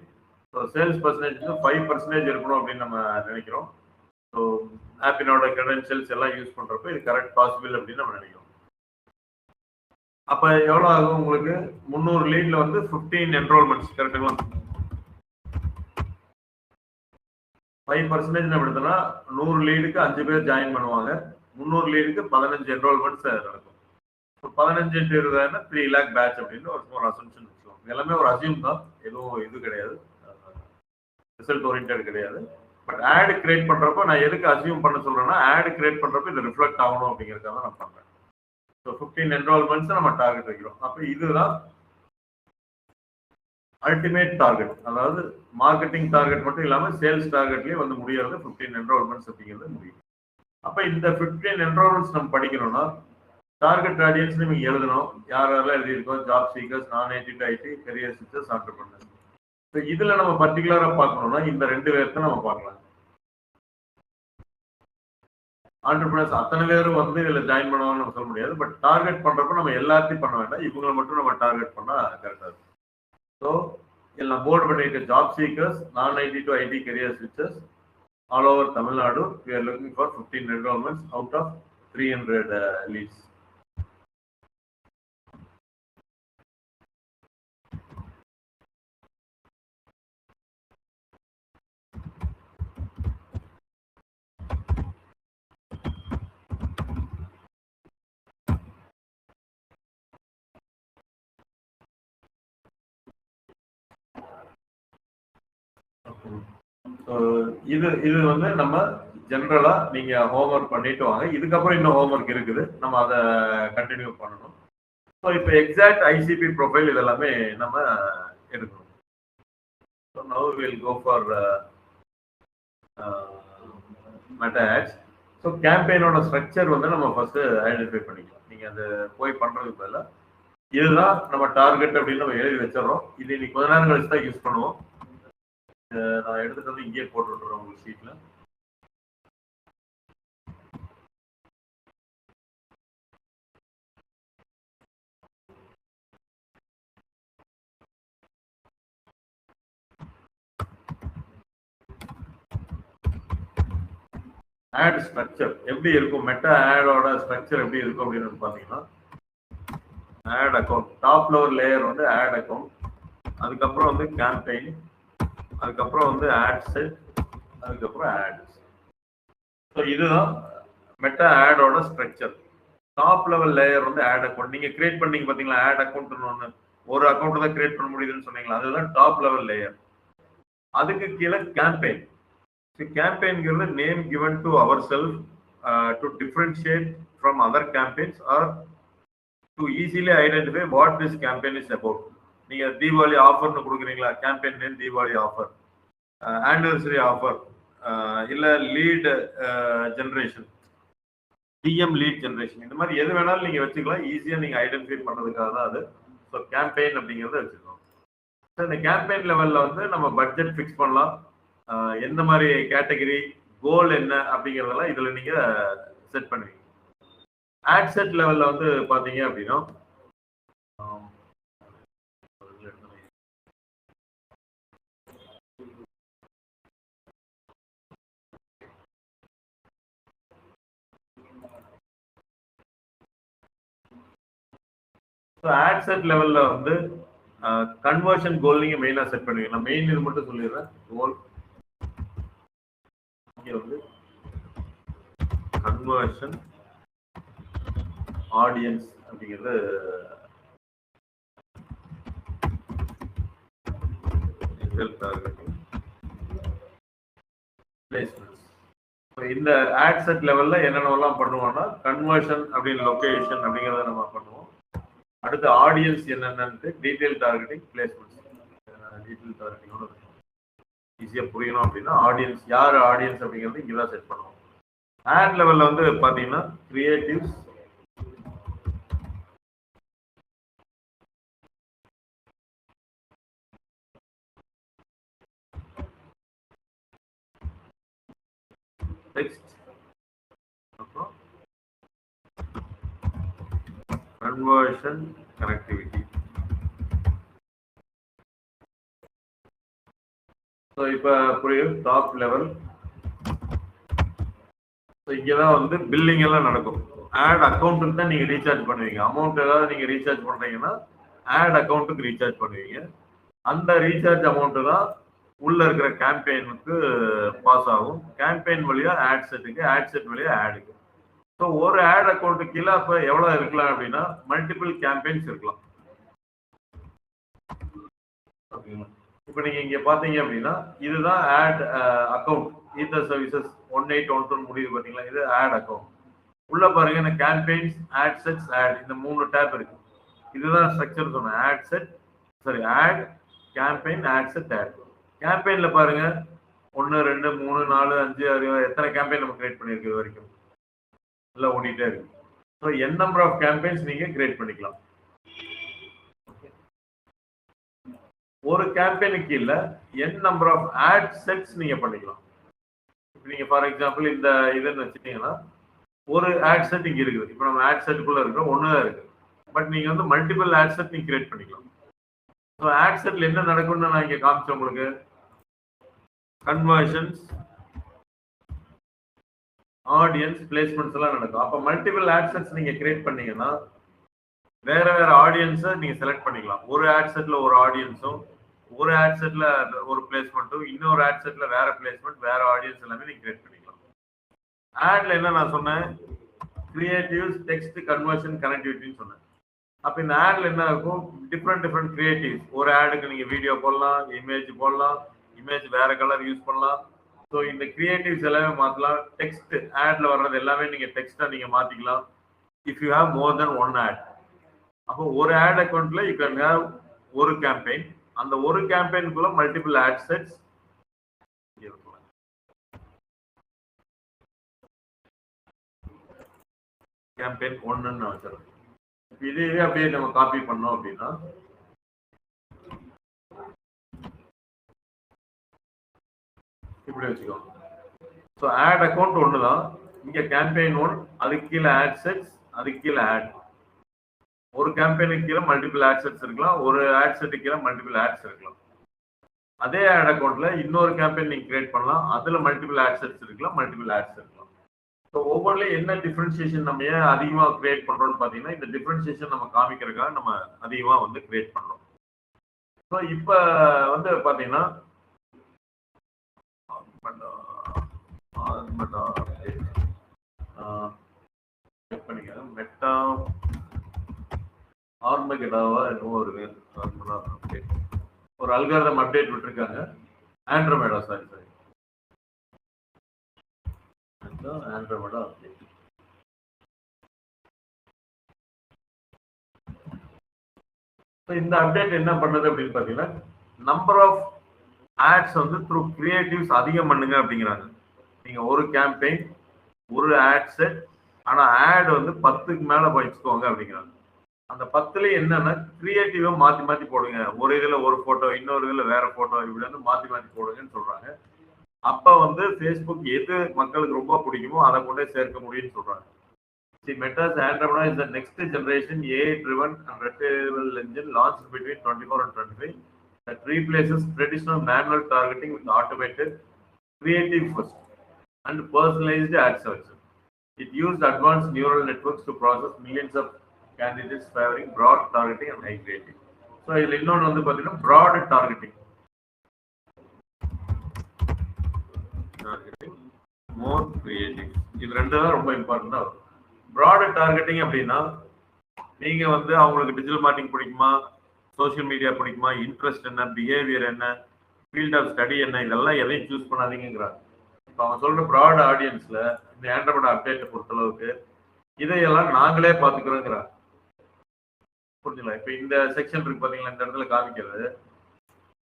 A: ஸோ சேல்ஸ் பர்சன்டேஜ் 5% இருக்கணும் அப்படின்னு நம்ம நினைக்கிறோம். ஸோ ஆப்பினோட கிரெடென்ஷியல்ஸ் எல்லாம் யூஸ் பண்றப்ப இது கரெக்ட் பாசிபிள் அப்படின்னு நம்ம நினைக்கிறோம். அப்ப எவ்வளவு ஆகும் உங்களுக்கு? 300 லீட்ல வந்து 15 என்ரோல்மெண்ட்ஸ் கரெக்டுங்களா? 5% நம்ம எடுத்தோம்னா 100 லீடுக்கு 5 பேர் ஜாயின் பண்ணுவாங்க, 300 லீடுக்கு 15 என்ரோல்மெண்ட்ஸ் நடக்கும். 15 × 20 3 lakh பேட்ச் அப்படின்னு ஒரு அசம்ஷன் வச்சுக்கோங்க. எல்லாமே ஒரு அசியூம் தான், எதுவும் இது கிடையாது, ரிசல்ட் ஓரியன்டட் கிடையாது. பட் ஆட் கிரியேட் பண்றப்ப நான் எதுக்கு அசியூம் பண்ண சொல்றேன்னா, ஆட் கிரியேட் பண்றப்ப இது ரிஃப்ளெக்ட் ஆகணும் அப்படிங்கிறதுக்காக நான் பண்றேன். ஸோ 15 என்ரோல்மெண்ட்ஸ் நம்ம டார்கெட் வைக்கிறோம். அப்போ இதுதான் அல்டிமேட் டார்கெட். அதாவது மார்க்கெட்டிங் டார்கெட் மட்டும் இல்லாமல் சேல்ஸ் டார்கெட்லேயே வந்து முடியாது 15 என்ரோல்மெண்ட்ஸ் அப்படிங்கிறது முடியும். அப்போ இந்த 15 என்ரோல்மெண்ட்ஸ் நம்ம படிக்கணும்னா டார்கெட் ஆடியன்ஸ் நீங்க எழுதணும். யாரெல்லாம் எழுதியிருக்கோம்? Job seekers, non IT to IT, career switchers, entrepreneurs. So இதுல நம்ம பர்டிகுலரா பார்க்கணும்னா இந்த 2 பேர்த்த நம்ம பார்க்கலாம். ஆண்டர்பிரனர்ஸ் அத்தனை பேரும் வந்து இதுல ஜாயின் பண்ணுவாங்கன்னு நம்ம சொல்ல முடியாது. பட் டார்கெட் பண்றப்ப நம்ம எல்லாத்தையும் பண்ண வேண்டாம், இவங்களை மட்டும் நம்ம டார்கெட் பண்ணா கரெக்டா இருக்கும். ஸோ எல்லாம் போர்டு பண்ணிட்டு job seekers, non IT to IT, career switchers all over Tamil Nadu. We are looking for 15 enrollments out of 300 leads. இது இது வந்து நம்ம ஜென்ரலா நீங்க ஹோம்ஒர்க் பண்ணிட்டு வாங்க. இதுக்கப்புறம் இன்னும் ஹோம்ஒர்க் இருக்குது, நம்ம அதை கண்டினியூ பண்ணணும். ஸோ இப்போ எக்ஸாக்ட் ஐசிபி ப்ரொஃபைல் இதெல்லாமே நம்ம எடுக்கணும். So now will go for Meta ads. So கேம்பெயினோட ஸ்ட்ரக்சர் வந்து நம்ம ஃபர்ஸ்ட் ஐடென்டிஃபை பண்ணிக்கலாம். நீங்க அதை போய் பண்றதுக்கு பதிலாக இதுதான் நம்ம டார்கெட் அப்படின்னு நம்ம எழுதி வச்சிடறோம். இது இன்னைக்கு கொஞ்ச நேரம் கழிச்சு தான் யூஸ் பண்ணுவோம். நான் எடுத்துட்டு வந்து இங்கேயே போட்டு விட்டுறேன் உங்களுக்கு ஷீட்ல. ஆட் ஸ்ட்ரக்சர் எப்படி இருக்கும், மெட்டா ஆடோட ஸ்ட்ரக்சர் எப்படி இருக்கும் அப்படின்னு பாத்தீங்கன்னா, ஆட் அக்கௌண்ட் டாப்ல ஒரு லேயர் வந்து ஆட் அக்கௌண்ட், அதுக்கப்புறம் வந்து கேம்பெயின், அதுக்கப்புறம் வந்து ஆட் செட், அதுக்கப்புறம் ஆட்ஸ். ஸோ இதுதான் மெட்டா ஆடோட ஸ்ட்ரக்சர். டாப் லெவல் லேயர் வந்து ஆட் அக்கௌண்ட். நீங்க கிரியேட் பண்ணீங்க பாத்தீங்களா, ஆட் அக்கௌண்ட் ஒன்று, ஒரு அக்கௌண்ட் தான் கிரியேட் பண்ண முடியுதுன்னு சொன்னீங்களா, அதுதான் டாப் லெவல் லேயர். அதுக்கு கீழே கேம்பெயின். கேம்பெயின்ங்கிறது name given to our self to differentiate from other campaigns or to easily identify what this campaign is about. நீங்க தீபாவளி ஆஃபர்னு கொடுக்குறீங்களா, campaign name Deepavali offer, anniversary offer, இல்ல lead generation, DM lead generation, இந்த மாதிரி எது வேணாலும் நீங்க வச்சுக்கலாம். ஈஸியா நீங்க ஐடென்டிஃபை பண்றதுக்காக தான் அது. ஸோ கேம்பெயின் அப்படிங்கிறத வச்சுக்கணும். ஸோ இந்த கேம்பெயின் லெவல்ல வந்து நம்ம பட்ஜெட் ஃபிக்ஸ் பண்ணலாம், எந்த மாதிரி கேட்டகரி, கோல் என்ன அப்படிங்கிறதெல்லாம் இதுல நீங்க செட் பண்ணுவீங்க. ஆட் செட் லெவல்ல வந்து பாத்தீங்க அப்படின்னா ஆட் செட் லெவல்ல வந்து கன்வர்ஷன் கோல் நீங்க மெயினா செட் பண்ணுவீங்க. நான் மெயின் இது மட்டும் சொல்லிடுறேன். கோல் இங்க வந்து கன்வர்ஷன் ஆடியன்ஸ் அப்படிங்கிறது இந்த ஆட் செட் லெவல்ல என்னென்னலாம் பண்ணுவோம்னா கன்வர்ஷன் அப்படின்னு லொகேஷன் அப்படிங்கிறத நம்ம பண்ணுவோம். அடுத்து ஆடியன்ஸ் என்னென்னு டீடைல் டார்கெட்டிங், பிளேஸ்மெண்ட்ஸ். டீடைல் டார்கெட்டிங்கோட ஈஸியா புரியணும் அப்படின்னா ஆடியன்ஸ் யார், ஆடியன்ஸ் அப்படிங்கிறது இங்கதான் செட் பண்ணுவோம். ஆட் லெவல்ல வந்து பாத்தீங்கன்னா கிரியேட்டிவ்ஸ், டெக்ஸ்ட், அப்புறம் கன்வர்ஷன் கனெக்டிவிட்டி. ஸோ இப்போ புரியும் டாப் லெவல். ஸோ இங்கதான் வந்து பில்லிங் எல்லாம் நடக்கும். ஆட் அக்கௌண்ட்டுக்கு தான் நீங்க ரீசார்ஜ் பண்ணுவீங்க. அமௌண்ட் ஏதாவது நீங்க ரீசார்ஜ் பண்றீங்கன்னா ஆட் அக்கௌண்ட்டுக்கு ரீசார்ஜ் பண்ணுவீங்க. அந்த ரீசார்ஜ் அமௌண்ட் தான் உள்ள இருக்கிற கேம்பெயினுக்கு பாஸ் ஆகும். கேம்பெயின் வழியா ஆட் செட்டுக்கு, ஆட் செட் வழியா ஆடுக்கு. ஸோ ஒரு ஆட் அக்கௌண்ட்டு கீழே அப்போ எவ்வளோ இருக்கலாம் அப்படின்னா மல்டிபிள் கேம்பெயின்ஸ் இருக்கலாம். ஓகேங்களா? இப்போ நீங்க இங்க பாத்தீங்க அப்படின்னா இதுதான் ஆட் அக்கௌண்ட். ஈத்தர் சர்வீசஸ் 1812 முடியுது பாத்தீங்களா, இது ஆட் அக்கௌண்ட். உள்ள பாருங்க இந்த கேம்பெயின்ஸ், ஆட் செட்ஸ், ஆட், இந்த 3 டேப் இருக்கு. இதுதான் ஸ்ட்ரக்சர் சொன்னேன். Ad set, sorry ad, campaign, ad set, ad. கேம்பெயின்ல பாருங்க 1 2 3 4 5 6 எத்தனை கேம்பெயின் நம்ம கிரியேட் பண்ணிருக்கு இது வரைக்கும், எல்லாம் ஓடிட்டே இருக்கு. So N number of campaigns நீங்க கிரியேட் பண்ணிக்கலாம். ஒரு கேம்பெயினுக்கு இல்ல N number of ad sets நீங்க பண்ணிக்கலாம். இப்போ நீங்க ஃபார் எக்ஸாம்பிள் இந்த இதுன்னு வச்சுட்டீங்கன்னா ஒரு ஆட் செட் இங்க இருக்குது. இப்போ நம்ம ஆட் செட்டுக்குள்ள இருக்கிறோம், ஒண்ணுதான் இருக்கு. பட் நீங்க வந்து மல்டிபிள் ஆட் செட் நீங்க கிரியேட் பண்ணிக்கலாம். ஸோ ஆட் செட்ல என்ன நடக்கும்னு நான் இங்க காமிச்சேன் உங்களுக்கு. கன்வர்ஷன்ஸ், ஆடியன்ஸ், பிளேஸ்மெண்ட்ஸ் எல்லாம் நடக்கும். அப்போ மல்டிபிள் ஆட் செட்ஸ் நீங்க கிரியேட் பண்ணீங்கன்னா வேற வேற ஆடியன்ஸை நீங்க செலக்ட் பண்ணிக்கலாம். ஒரு ஆட் செட்ல ஒரு ஆடியன்ஸும், ஒரு ஆட் செட்ல ஒரு பிளேஸ்மெண்ட்டும், இன்னொரு ஆட் செட்ல வேற பிளேஸ்மெண்ட், வேற ஆடியன்ஸ் எல்லாமே நீங்க கிரியேட் பண்ணிக்கலாம். ஆட்ல என்ன நான் சொன்னேன், கிரியேட்டிவ்ஸ், டெக்ஸ்ட், கன்வர்ஷன், கனெக்டிவிட்டின்னு சொன்னேன். அப்ப இந்த ஆட்ல என்ன இருக்கும், டிஃப்ரெண்ட் கிரியேட்டிவ்ஸ். ஒரு ஆடுக்கு நீங்க வீடியோ போடலாம், இமேஜ் போடலாம், இமேஜ் வேற கலர் யூஸ் பண்ணலாம். ஸோ இந்த கிரியேட்டிவ்ஸ் எல்லாமே மாற்றலாம். டெக்ஸ்ட் ஆட்ல வர்றது எல்லாமே நீங்க டெக்ஸ்டா நீங்க மாத்திக்கலாம். If you have more then one ad. அப்போ ஒரு ஆட் அக்கௌண்ட்ல யூ கேன் ஹேவ் ஒரு கேம்பெயின். அந்த ஒரு கேம்பெயினுக்குள்ள மல்டிபிள் ஆட் செட்ஸ் இருக்கலாம். கேம்பெயின் 1ன்னு வச்சிருக்கோம். இதுவே அப்படியே நம்ம காப்பி பண்ணோம் அப்படின்னா இப்படி வச்சுக்கோங்க. ஸோ ஆட் அக்கௌண்ட் ஒன்று தான். இங்க கேம்பெயின் 1, அதுக்கு கீழே ஆட் செட்ஸ், அதுக்கு கீழே ஆட். ஒரு கேம்பெயினுக்கு கீழே மல்டிபிள் ஆட் செட்ஸ் இருக்கலாம், ஒரு ஆட் செட்டுக்கு கீழே மல்டிபிள் ஆட்ஸ் இருக்கலாம். அதே ஆட் அக்கௌண்ட்ல இன்னொரு கேம்பெயின் நீங்க கிரியேட் பண்ணலாம், அதுல மல்டிபிள் ஆட் செட்ஸ் இருக்கலாம், மல்டிபிள் ஆட்ஸ் இருக்கலாம். ஸோ ஒவ்வொன்றிலையும் என்ன டிஃபரன்சியேஷன் நம்ம ஏன் அதிகமாக கிரியேட் பண்றோம்னு பார்த்தீங்கன்னா இந்த டிஃபரன்சியேஷன் நம்ம காமிக்கிறதுக்காக நம்ம அதிகமாக வந்து கிரியேட் பண்றோம். ஸோ இப்போ வந்து பார்த்தீங்கன்னா மெட்டா அப்டேட் செக் பண்ணிக்க. மெட்டா ஆர்மகெடாவா என்னவோ ஒரு வேறு அப்டேட், ஒரு அல்காரிதம் அப்டேட் விட்டுருக்காங்க. Andromeda, sorry Andromeda update. இந்த அப்டேட் என்ன பண்ணுது அப்படின்னு பார்த்தீங்கன்னா, நம்பர் ஆஃப் ஆட்ஸ் வந்து த்ரூ கிரியேட்டிவ்ஸ் அதிகம் பண்ணுங்க அப்படிங்கிறாங்க. நீங்க ஒரு கேம்பெயின், ஒரு ஆட் செட், ஆனா ஆட் வந்து 10க்கு மேல வச்சுக்கோங்க அப்படிங்கிறாங்க. அந்த 10ல என்னன்னா கிரியேட்டிவா மாத்தி மாத்தி போடுங்க. ஒரு இதுல ஒரு போட்டோ, இன்னொரு இதுல வேற போட்டோ, இப்படி வந்து மாத்தி மாத்தி போடுங்கன்னு சொல்றாங்க. அப்ப வந்து Facebook எது மக்களுக்கு ரொம்ப பிடிக்குமோ அதை கொண்டே சேர்க்க முடியும்னு சொல்றாங்க. See, Meta's Andromeda is the next generation AI-driven and retrieval engine launched between 24 and 25 that replaces traditional manual targeting with automated, creative first, and personalized ad search. It used advanced neural networks to process millions of candidates favoring broad targeting and high creative. So, இதில் இன்னொன்று வந்து பார்த்தீங்கன்னா broad targeting, more creative. இது ரெண்டு தான் ரொம்ப இம்பார்ட்டண்டா வரும். Broad targeting அப்படின்னா நீங்க வந்து அவங்களுக்கு டிஜிட்டல் மார்க்கெட்டிங் பிடிக்குமா, சோசியல் மீடியா பிடிக்குமா, இன்ட்ரெஸ்ட் என்ன, பிஹேவியர் என்ன, ஃபீல்ட் ஆஃப் ஸ்டடி என்ன, இதெல்லாம் எதையும் சூஸ் பண்ணாதீங்கிறாங்க. இப்போ அவங்க சொல்ற ப்ராட் ஆடியன்ஸ்ல இந்த ஆண்ட்ராய்டு அப்டேட்டை பொறுத்தளவுக்கு இதையெல்லாம் நாங்களே பார்த்துக்கிறோங்கிறாங்க. புரிஞ்சுங்களா? இப்போ இந்த செக்ஷன் இருக்கு பார்த்தீங்களா, இந்த இடத்துல காமிக்கிறது,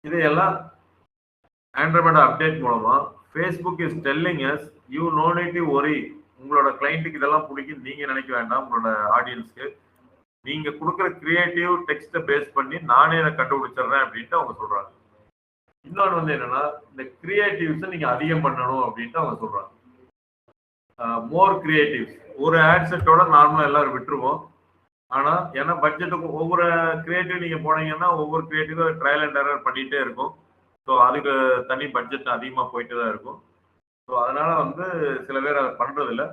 A: இதையெல்லாம் ஆண்ட்ராய்டு அப்டேட் மூலமா Facebook is telling us you no need to worry. உங்களோட கிளைண்ட்டுக்கு இதெல்லாம் பிடிக்கும் நீங்க நினைக்க வேண்டாம். உங்களோட ஆடியன்ஸ்க்கு நீங்க கொடுக்குற கிரியேட்டிவ் டெக்ஸ்ட்டை பேஸ் பண்ணி நானே அதை கண்டுபிடிச்சிடுறேன் அப்படின்ட்டு அவங்க சொல்றாங்க. இன்னொன்று வந்து என்னன்னா, இந்த கிரியேட்டிவ்ஸை நீங்க அதிகம் பண்ணணும் அப்படின்ட்டு அவங்க சொல்றாங்க. மோர் கிரியேட்டிவ்ஸ். ஒரு ஆட் செட்டோட நார்மலா எல்லாரும் விட்டுருவோம். ஆனா ஏன்னா பட்ஜெட்டுக்கு ஒவ்வொரு கிரியேட்டிவ் நீங்க போனீங்கன்னா ஒவ்வொரு கிரியேட்டிவும் ட்ரையல் அண்ட் எரர் பண்ணிட்டே இருக்கும். ஸோ அதுக்கு தனி பட்ஜெட் அதிகமாக போயிட்டு தான் இருக்கும். ஸோ அதனால வந்து சில பேர் அதை பண்றது இல்லை.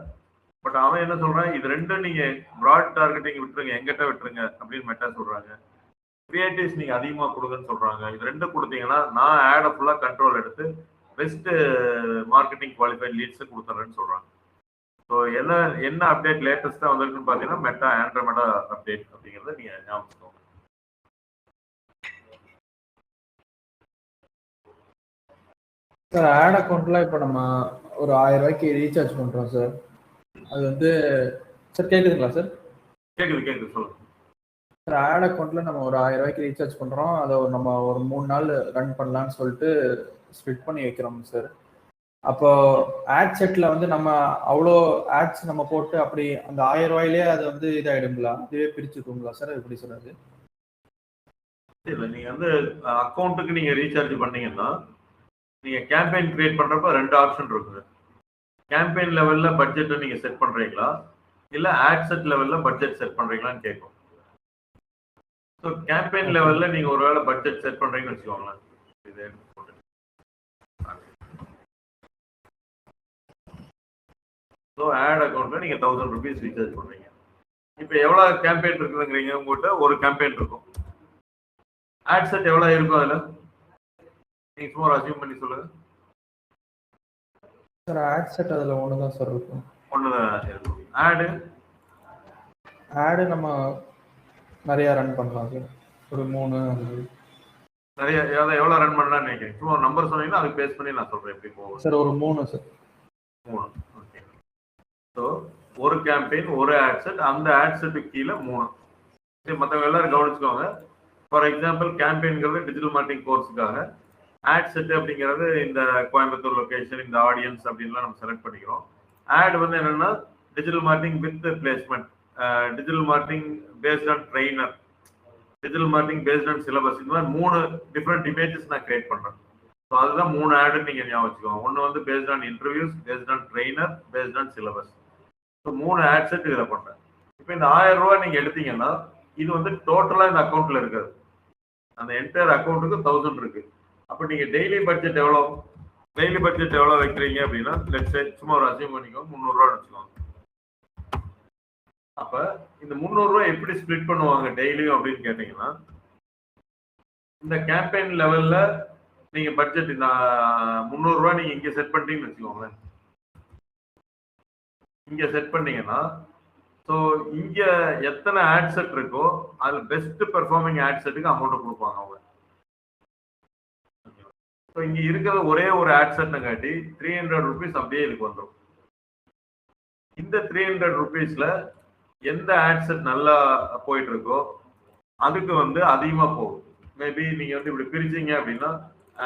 A: பட் அவன் என்ன சொல்றான், இது ரெண்டும் நீங்க ப்ராட் டார்கெட்டிங் விட்டுருங்க, எங்கிட்ட விட்டுருங்க அப்படின்னு மெட்டா சொல்றாங்க. கிரியேட்டிவ்ஸ் நீங்க அதிகமாக கொடுங்கன்னு சொல்றாங்க. இது ரெண்டும் கொடுத்தீங்கன்னா நான் ஆடை ஃபுல்லாக கண்ட்ரோல் எடுத்து பெஸ்ட் மார்க்கெட்டிங் குவாலிஃபைட் லீட்ஸை கொடுத்துட்றேன்னு சொல்றாங்க. ஸோ என்ன அப்டேட் லேட்டஸ்ட்டாக வந்திருக்குன்னு பார்த்தீங்கன்னா மெட்டா ஆண்ட்ரோமேடா அப்டேட் அப்படிங்கிறத நீங்க ஞாபகம்.
E: சார் ஆட் அக்கௌண்ட்ல இப்போ நம்ம ஒரு 1000 ரூபாய்க்கு ரீசார்ஜ் பண்றோம் சார். அது வந்து சார் கேக்குதுங்களா சார்?
A: கேக்குது சொல்லுங்க
E: சார். ஆட் அக்கௌண்ட்ல நம்ம ஒரு 1000 ரூபாய்க்கு ரீசார்ஜ் பண்றோம். அதை நம்ம ஒரு 3 நாள் ரன் பண்ணலாம்னு சொல்லிட்டு ஸ்ப்ளிட் பண்ணி வைக்கிறோம் சார். அப்போ ஆட் செட்ல வந்து நம்ம அவ்வளோ ஆட்ஸ் நம்ம போட்டு அப்படி அந்த 1000 ரூபாயிலேயே அது வந்து இதாயிடுங்களா, அதுவே பிரிச்சுக்குங்களா சார்? எப்படி சொல்றது?
A: இல்லை, நீங்க வந்து அக்கௌண்ட்டுக்கு நீங்க ரீசார்ஜ் பண்ணீங்கன்னா நீங்க கேம்பெயின் கிரியேட் பண்றப்ப 2 ஆப்ஷன் இருக்குது. கேம்பெயின் லெவல்ல பட்ஜெட்டை நீங்க செட் பண்றீங்களா, இல்ல ஆட் செட் லெவல்ல பட்ஜெட் செட் பண்றீங்களான்னு கேட்கும். ஸோ கேம்பெயின் லெவல்ல நீங்க ஒருவேளை பட்ஜெட் செட் பண்றீங்கன்னு வச்சுக்கோங்களேன். இது ஸோ ஆட் அக்கௌண்ட்ல நீங்க 1000 rupees ரீசார்ஜ் பண்றீங்க. இப்போ எவ்வளவு கேம்பெயின் இருக்குதுங்கிறீங்க, உங்கள்கிட்ட ஒரு கேம்பெயின் இருக்கும். ஆட் செட் எவ்வளவு இருக்கும் அதுல நீங்க சும்மா அசியூம் பண்ணி சொல்லுங்க.
E: சார் ஆட் செட் அதுல ஒண்ணுதான் சார் இருக்கும்.
A: ஒண்ணுதான் இருக்கும்.
E: ஆடு நம்ம நிறைய ரன் பண்ணலாம் சார். ஒரு 3
A: நிறைய எவ்வளவு ரன் பண்ணலாம்னு நினைக்கிறேன். சும்மா நம்பர் சொன்னீங்கன்னா அதுக்கு பேஸ் பண்ணி நான் சொல்றேன் எப்படி போகும்
E: சார். ஒரு 3 சார்.
A: 3. ஓகே. ஸோ ஒரு கேம்பெயின், ஒரு ஆட் செட், அந்த ஆட் செட்டுக்கு கீழே 3. சரி, மற்றவங்க எல்லாரும் கவனிச்சுக்கோங்க. ஃபார் எக்ஸாம்பிள் கேம்பெயின்ங்கிறது டிஜிட்டல் மார்க்கெட்டிங் கோர்ஸுக்காக, ஆட் செட் அப்படிங்கிறது இந்த கோயம்புத்தூர் லொகேஷன், இந்த ஆடியன்ஸ் அப்படின்லாம் நம்ம செலக்ட் பண்ணிக்கிறோம். ஆட் வந்து என்னன்னா digital marketing with placement, digital marketing based on trainer, digital marketing based on syllabus. இந்த மாதிரி 3 டிஃப்ரெண்ட் இமேஜஸ் நான் கிரியேட் பண்றேன். ஸோ அதுதான் 3 ஆடுன்னு நீங்க ஞாபகம் வச்சுக்கோங்க. ஒன்று வந்து based on interviews, based on trainer, based on syllabus. So 3 ad set இதில் பண்றேன். இப்போ இந்த 1000 ரூபாய் நீங்க எடுத்தீங்கன்னா இது வந்து டோட்டலா இந்த அக்கௌண்ட்ல இருக்காது. அந்த என்டையர் அக்கௌண்ட்டுக்கு 1000 இருக்கு. அப்போ நீங்க டெய்லி பட்ஜெட் எவ்வளோ வைக்கிறீங்க அப்படின்னா, லெட்ஸ் சே சும்மா ஒரு அசியூம் பண்ணிக்கோங்க 300 ரூபா வச்சுக்கோங்க. அப்ப இந்த 300 ரூபாய் எப்படி ஸ்பிளிட் பண்ணுவாங்க டெய்லியும் அப்படின்னு கேட்டீங்கன்னா, இந்த கேம்பெயின் லெவல்ல நீங்க பட்ஜெட் இந்த 300 ரூபாய் நீங்க இங்க செட் பண்ணிட்டீங்கன்னு வச்சுக்கோங்களேன். இங்க செட் பண்ணீங்கன்னா, ஸோ இங்க எத்தனை ஆட் செட் இருக்கோ அது பெஸ்ட் பெர்ஃபார்மிங் ஆட் செட்டுக்கு அமௌண்ட் கொடுப்பாங்க அவங்க. ஸோ இங்க இருக்கிற ஒரே ஒரு ஆட் செட்டை காட்டி 300 ருபீஸ் அப்படியே இதுக்கு வந்துடும். இந்த 300 ருபீஸ்ல எந்த ஆட் செட் நல்லா போயிட்டு இருக்கோ அதுக்கு வந்து அதிகமா போகும். மேபி நீங்க வந்து இப்படி பிரிச்சீங்க அப்படின்னா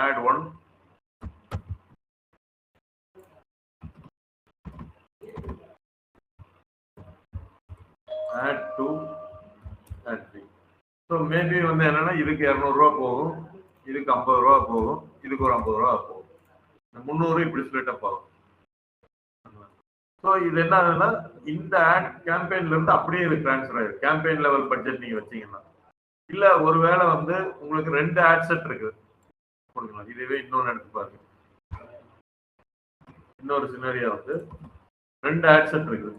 A: ad 1, ad 2, ad 3. So maybe வந்து என்னன்னா இதுக்கு 200 ரூபா போகும், இதுக்கு 50 ரூபா போகும், இதுக்கு ஒரு 50 ரூபா போகும், 300 இப்படி ஸ்பிளிட் அப் ஆகும். ஸோ இது என்ன ஆகுதுன்னா இந்த ஆட் கேம்பெயின்ல இருந்து அப்படியே இது டிரான்ஸ்ஃபர் ஆயிடும். கேம்பெயின் லெவல் பட்ஜெட் நீங்க வச்சீங்கன்னா, இல்ல ஒருவேளை வந்து உங்களுக்கு 2 ஆட் செட் இருக்குது கொடுக்கலாம். இதுவே இன்னொன்னு எடுத்து பாருங்க. இன்னொரு சினாரியா வந்து 2 ஆட் செட் இருக்குது.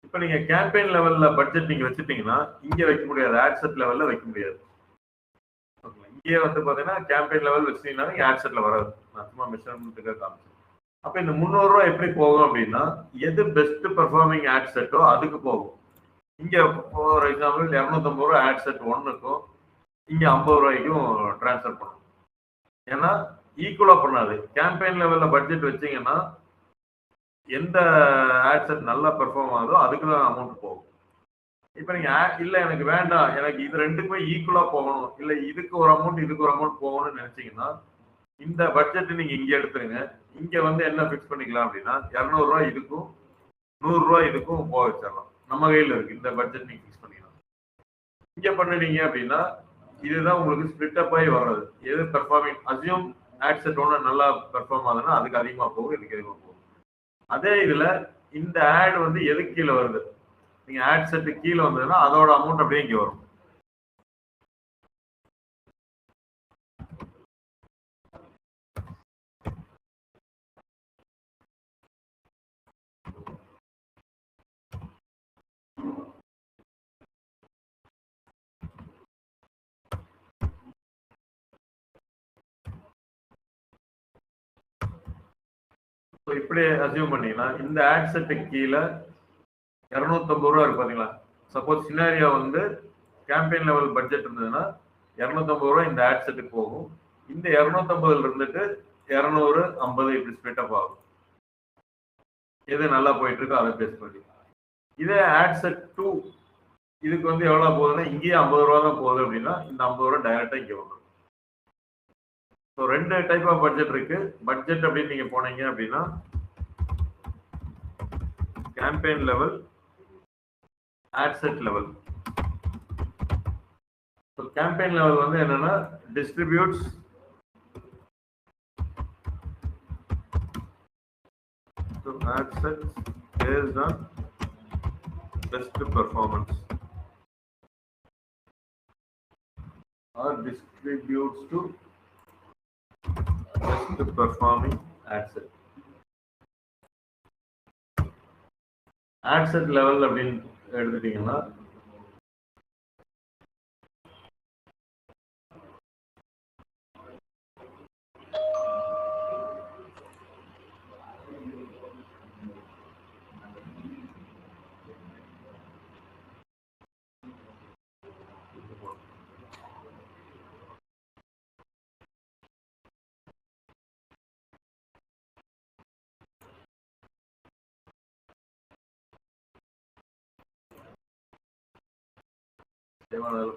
A: இப்ப நீங்க கேம்பெயின் லெவல்ல பட்ஜெட் நீங்க வச்சுட்டீங்கன்னா இங்க வைக்க முடியாது, ஆட் செட் லெவல்ல வைக்க முடியாது. இங்கே வந்து பாத்தீங்கன்னா கேம்பெயின் லெவல் வச்சீங்கன்னா ஆட் செட்ல வராது. நான் சும்மா மெஷர்மெண்ட்டுக்காக காமிச்சேன். அப்ப இந்த 300 ரூபாய் எப்படி போகும் அப்படின்னா எது பெஸ்ட் பெர்ஃபார்மிங் ஆட் செட்டோ அதுக்கு போகும். இங்க ஃபார் எக்ஸாம்பிள் 250 ரூபாய் ஆட் செட் 1க்கும் இங்க 50 ரூபாய்க்கும் டிரான்ஸ்ஃபர் பண்ணும். ஏன்னா ஈக்குவலா பண்ணாது. கேம்பெயின் லெவல்ல பட்ஜெட் வச்சீங்கன்னா எந்த ஆட் செட் நல்லா பெர்ஃபார்ம் ஆகுதோ அதுக்கு தான் அமௌண்ட் போகும். இப்ப நீங்க இல்ல எனக்கு வேண்டாம், எனக்கு இது ரெண்டுக்குமே ஈக்குவலா போகணும், இல்ல இதுக்கு ஒரு அமௌண்ட் இதுக்கு ஒரு அமௌண்ட் போகணும்னு நினைச்சீங்கன்னா இந்த பட்ஜெட் நீங்க இங்க எடுத்துருங்க. இங்க வந்து என்ன பிக்ஸ் பண்ணிக்கலாம் அப்படின்னா 200 ரூபாய் இதுக்கும் 100 ரூபாய் இதுக்கும் போக வச்சிடலாம். நம்ம கையில இருக்கு, இந்த பட்ஜெட் நீங்க பிக்ஸ் பண்ணிக்கலாம். இங்க பண்ணிட்டீங்க அப்படின்னா இதுதான் உங்களுக்கு ஸ்பிளிட் அப் ஆகி வர்றது. எது பெர்ஃபார்மிங் அசியூம் ஆட் செட் ஒன்று நல்லா பெர்ஃபார்ம் ஆகுதுன்னா அதுக்கு அதிகமா போகும், இதுக்கு அதிகமா போகும். அதே இதுல இந்த ஆட் வந்து எதுக்கு கீழே வருது, நீங்க ஆட் செட்டு கீழே வந்ததுன்னா அதோட அமௌண்ட் அப்படியே இங்க வரும். இப்படி அசியூம் பண்ணீங்கன்னா இந்த ஆட் செட்டுக்கு கீழே 250 ரூபா இருக்கு பாத்தீங்களா. சப்போஸ் சினாரியா வந்து கேம்பெயின் லெவல் பட்ஜெட் இருந்ததுன்னா 250 ரூபா இந்த ஆட் செட்டுக்கு போகும். இந்த 250ல இருந்துட்டு 200, 50 இப்படி ஸ்பிளிட் அப் ஆகும். எது நல்லா போயிட்டு இருக்கோ அதை பேஸ் பண்ணி. இதே ஆட் செட் 2 இதுக்கு வந்து எவ்வளவு போகுதுன்னா இங்கேயே 50 ரூபா தான் போகுது அப்படின்னா இந்த 50 ரூபா டைரக்டா இங்க வந்துடும். ஸோ 2 டைப் ஆஃப் பட்ஜெட் இருக்கு. பட்ஜெட் அப்படின்னு நீங்க போனீங்க அப்படின்னா campaign level, ad set level. So campaign level வந்து என்னன்னா distributes to ad sets based on best performance or distributes to best performing ad set. Ad set level அப்படின்னு எடுத்துட்டீங்கன்னா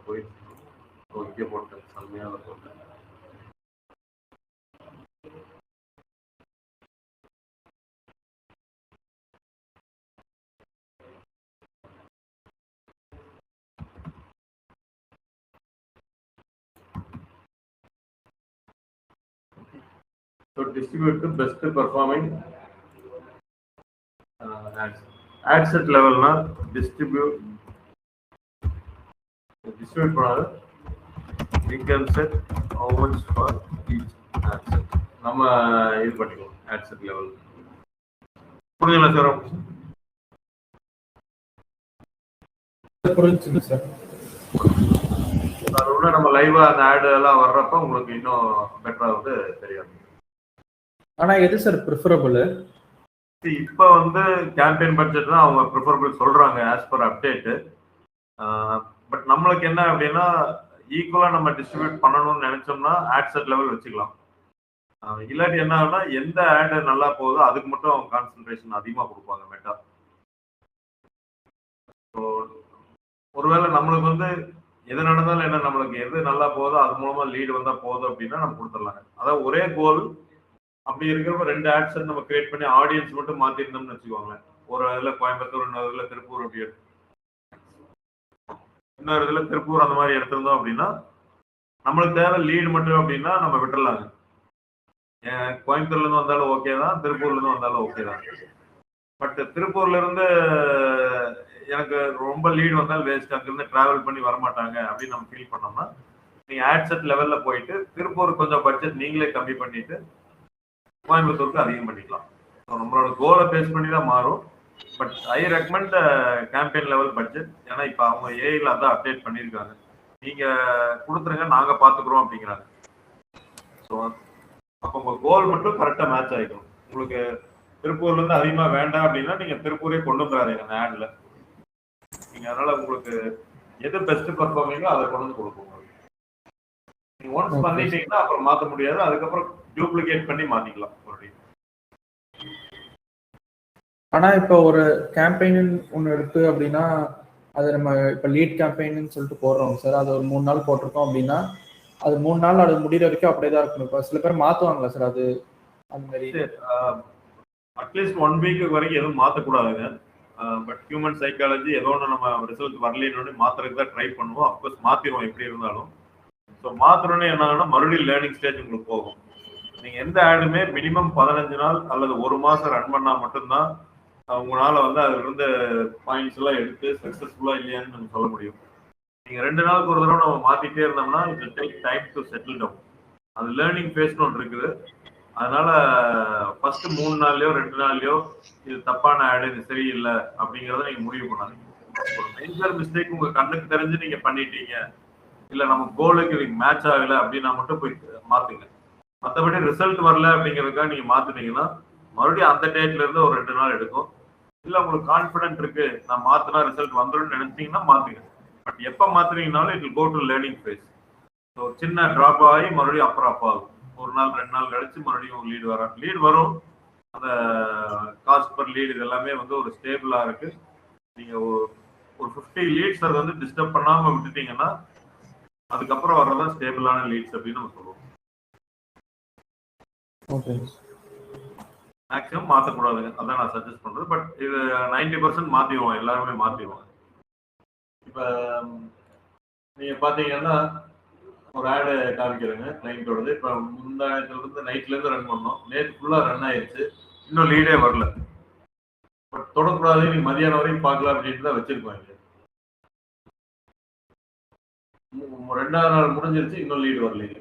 A: போயிட்டு ஓகே போட்டேன், செம்மையாக போட்டேன். So distribute to best performing ads. Ad set level na distribute பண்ணாது. We can set how much for each ad set. நம்ம இது பண்ணிக்கலாம் ad set level. புரியுதுங்களா சார்?
E: புரிஞ்சுது சார்.
A: அது உள்ள நம்ம லைவா அந்த ஆடு எல்லாம் வர்றப்ப உங்களுக்கு இன்னும் பெட்டரா வந்து தெரியாது.
E: ஆனா எது சார் ப்ரிஃபரபிள்?
A: இப்ப வந்து கேம்பெயின் பட்ஜெட் தான் அவங்க ப்ரிஃபரபிள் சொல்றாங்க ஆஸ் பர் அப்டேட். பட் நம்மளுக்கு என்ன அப்படின்னா ஈக்குவலா நம்ம டிஸ்ட்ரிபியூட் பண்ணணும்னு நினைச்சோம்னா ஆட் செட் லெவல் வச்சுக்கலாம். இல்லாட்டி என்ன ஆகுனா எந்த ஆடு நல்லா போகுதோ அதுக்கு மட்டும் அவங்க கான்சென்ட்ரேஷன் அதிகமா கொடுப்பாங்க மெட்டா. ஸோ ஒருவேளை நம்மளுக்கு வந்து எது நடந்தாலும் என்ன, நம்மளுக்கு எது நல்லா போகுதோ அது மூலமா லீடு வந்தா போதும் அப்படின்னா நம்ம கொடுத்துடலாங்க. அதாவது ஒரே கோல் அப்படி இருக்கிறப்ப 2 ஆட் செட் நம்ம கிரியேட் பண்ணி ஆடியன்ஸ் மட்டும் மாத்திருந்தோம்னு வச்சுக்கோங்க. ஒரு இதுல கோயம்புத்தூர், இன்னொரு இதுல திருப்பூர், அப்படி இன்னொரு இதுல திருப்பூர் அந்த மாதிரி எடுத்திருந்தோம் அப்படின்னா நம்மளுக்கு தேவை லீடு மட்டும் அப்படின்னா நம்ம விட்டுறலாங்க. கோயம்புத்தூர்ல இருந்து வந்தாலும் ஓகே தான், திருப்பூர்ல இருந்து வந்தாலும் ஓகே தான். பட் திருப்பூர்ல இருந்து எனக்கு ரொம்ப லீடு வந்தாலும் வேஸ்ட், அங்கிருந்து டிராவல் பண்ணி வரமாட்டாங்க அப்படின்னு நம்ம ஃபீல் பண்ணோம்னா நீங்க ஆட் செட் லெவல்ல போயிட்டு திருப்பூர் கொஞ்சம் பட்ஜெட் நீங்களே கம்மி பண்ணிட்டு கோயம்புத்தூருக்கு அதிகம் பண்ணிக்கலாம். ஸோ நம்மளோட கோலை பேஸ் பண்ணி தான் மாறும். But I recommend campaign level budget. ஏன்னா இப்போ அவங்க ஏஐல அதான் அப்டேட் பண்ணியிருக்காங்க. நீங்க கொடுத்துருங்க நாங்க பாத்துக்கிறோம் அப்படிங்கிறாங்க. ஸோ அப்போ உங்க கோல் மட்டும் கரெக்டா மேட்ச் ஆகிக்கணும். உங்களுக்கு திருப்பூர்ல இருந்து அதிகமா வேண்டாம் அப்படின்னா நீங்க திருப்பூரே கொண்டு வந்துடாதீங்க அந்த ஆட்ல. நீங்க அதனால உங்களுக்கு எது பெஸ்ட் பர்ஃபார்மிங்கோ அதை கொண்டு வந்து கொடுப்போம். நீங்க ஒன்ஸ் பண்ணிட்டீங்கன்னா அப்புறம் மாற்ற முடியாது, அதுக்கப்புறம் டூப்ளிகேட் பண்ணி மாத்திக்கலாம் மறுபடியும்.
E: ஆனா இப்போ ஒரு கேம்பெயின் ஒன்று இருக்கு அப்படின்னா அது நம்ம இப்போ லீட் கேம்பெயின்னு சொல்லிட்டு போடுறோம் சார். அது ஒரு 3 நாள் போட்டிருக்கோம் அப்படின்னா அது 3 நாள் அது முடிகிற வரைக்கும் அப்படியே தான் இருக்கணும். இப்போ சில பேர் மாற்றுவாங்களா சார் அது அந்த மாதிரி?
A: அட்லீஸ்ட் 1 வீக் வரைக்கும் எதுவும் மாற்றக்கூடாதுங்க. பட் ஹியூமன் சைக்காலஜி ஏதோ ஒன்று நம்ம ரிசல்ட் வரலன்னு மாற்றுறதுக்கு தான் ட்ரை பண்ணுவோம். அஃப்கோர்ஸ் மாற்றிடுவோம் எப்படி இருந்தாலும். ஸோ மாற்றணுன்னு என்ன ஆகுனா மறுபடியும் லேர்னிங் ஸ்டேஜ் உங்களுக்கு போகும். நீங்கள் எந்த ஆடுமே மினிமம் 15 நாள் அல்லது 1 மாதம் ரன் பண்ணால் மட்டும்தான் உங்களால் வந்து அதுல இருந்து பாயிண்ட்ஸ் எல்லாம் எடுத்து சக்ஸஸ்ஃபுல்லாக இல்லையான்னு நம்ம சொல்ல முடியும். நீங்கள் 2 நாளுக்கு ஒரு தடவை நம்ம மாற்றிட்டே இருந்தோம்னா it will take time to settle down. அது லேர்னிங் ஃபேஸ்னு ஒன்று இருக்குது. அதனால ஃபர்ஸ்ட் 3 நாள்லயோ 2 நாள்லயோ இது தப்பான ஆடு, இது சரியில்லை அப்படிங்கிறத நீங்க முடிவு பண்ணாதீங்க. ஒரு மேஜர் மிஸ்டேக் உங்க கண்ணுக்கு தெரிஞ்சு நீங்க பண்ணிட்டீங்க, இல்ல நம்ம கோலுக்கு இதுக்கு மேட்ச் ஆகல அப்படின்னா மட்டும் போய் மாத்துங்க. மற்றபடி ரிசல்ட் வரல அப்படிங்கிறதுக்காக நீங்க மாத்துனீங்கன்னா மறுபடியும் அந்த டேட்ல இருந்து ஒரு 2 நாள் எடுக்கும். இல்ல உங்களுக்கு கான்பிடன்ட் இருக்கு நான் மாத்தினா ரிசல்ட் வந்துடும் நினைச்சீங்கன்னா மாத்துங்க. பட் எப்ப மாத்துறீங்கனாலும் it will go to learning phase. So சின்ன டிராப் ஆகி மறுபடியும் அப்புறம் அப் ஆகும். 1 நாள் 2 நாள் கழிச்சு மறுபடியும் லீடு வரும். அந்த காஸ்ட் பர் லீடு இது எல்லாமே வந்து ஒரு ஸ்டேபிளா இருக்கு. நீங்க ஒரு 50 லீட்ஸ் அதை வந்து டிஸ்டர்ப் பண்ணாம விட்டுட்டீங்கன்னா அதுக்கப்புறம் வர்றதான் ஸ்டேபிளான லீட்ஸ் அப்படின்னு நம்ம சொல்லுவோம். மேக்ஸிமம் மாற்றக்கூடாதுங்க, அதான் நான் சஜஸ்ட் பண்றது. பட் இது 90% மாத்திடுவோம், எல்லாருமே மாத்திடுவோம். இப்ப நீங்க பாத்தீங்கன்னா ஒரு ஆடு காமிக்கிறேங்க கிளைண்டோடது. இப்போ முந்தாயத்துல இருந்து நைட்ல இருந்து ரன் பண்ணோம், நேற்று ஃபுல்லா ரன் ஆயிடுச்சு, இன்னும் லீடே வரல. பட் தொடக்கூடாது, நீ மதியானம் வரைக்கும் பார்க்கலாம் அப்படின்ட்டு தான் வச்சிருப்பாங்க. 2ஆவது நாள் முடிஞ்சிருச்சு, இன்னும் லீடு வரலைங்க.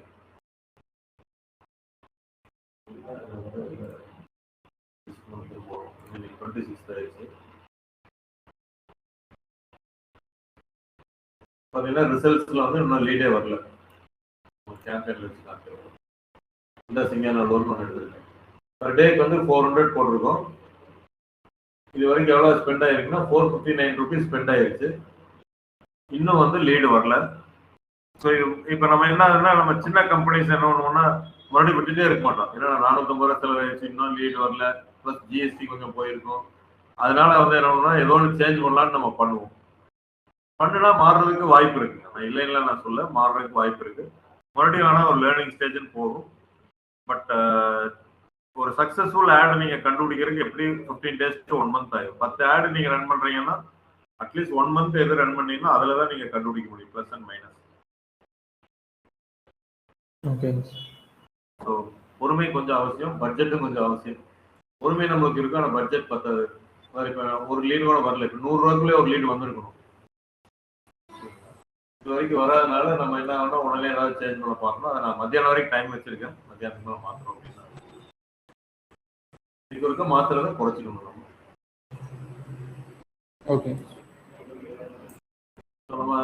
A: பார்த்தீங்கன்னா ரிசல்ட்ஸ்ல வந்து இன்னும் லீடே வரல. கேம்பெயின்ல வச்சு காட்டுறோம். இந்த சிங்கான லோன் ஒன்று எடுத்துருக்கேன். பர் டேக்கு வந்து 400 போட்டிருக்கோம். இது வரைக்கும் எவ்வளோ ஸ்பெண்ட் ஆயிருக்குன்னா 459 ருபீஸ் ஸ்பெண்ட் ஆயிருச்சு. இன்னும் வந்து லீடு வரல. ஸோ இப்போ நம்ம என்ன ஆகுதுன்னா நம்ம சின்ன கம்பெனிஸ் என்ன பண்ணுவோம்னா மறுபடியும் விட்டுட்டே இருக்க மாட்டோம். ஏன்னா 450 ரூபா செலவாயிடுச்சு, இன்னும் லீடு வரல, ப்ளஸ் ஜிஎஸ்டி கொஞ்சம் போயிருக்கும். அதனால வந்து என்ன பண்ணுவோம்னா ஏதோ ஒன்று சேஞ்ச் பண்ணலான்னு நம்ம பண்ணுவோம். பண்ணுனா மாறுறதுக்கு வாய்ப்பு இருக்கு. நம்ம இல்லை நான் சொல்ல, மாறுறதுக்கு வாய்ப்பு இருக்கு. மறுபடியும் ஆனால் ஒரு லேர்னிங் ஸ்டேஜ்னு போகும். பட் ஒரு சக்ஸஸ்ஃபுல் ஆடு நீங்க கண்டுபிடிக்கிறதுக்கு எப்படி 15 days to 1 month ஆகும். 10 ஆடு நீங்க ரன் பண்றீங்கன்னா அட்லீஸ்ட் 1 month எது ரன் பண்ணீங்கன்னா அதுல தான் நீங்க கண்டுபிடிக்க முடியும், plus and minus.
E: Okay.
A: So பொறுமை கொஞ்சம் அவசியம், பட்ஜெட்டும் கொஞ்சம் அவசியம். பொறுமை நம்மளுக்கு இருக்கு, ஆனால் பட்ஜெட் பத்தாது. இப்போ ஒரு லீடு கூட வரல, இப்போ 100 ரூபாய்க்குள்ளே ஒரு லீடு வந்திருக்கணும். இது வரைக்கும் வராதனால நம்ம என்ன ஆகணும், உடனே ஏதாவது சேஞ்ச் பண்ண பார்க்கணும். அதை நான் மத்தியானம் வரைக்கும் டைம் வச்சிருக்கேன், மத்தியானத்துக்கு மேலே மாற்றணும் அப்படின்னா இது வரைக்கும் மாத்திரதை குறைச்சிக்கணும் நம்ம.
E: ஓகே.
A: நம்ம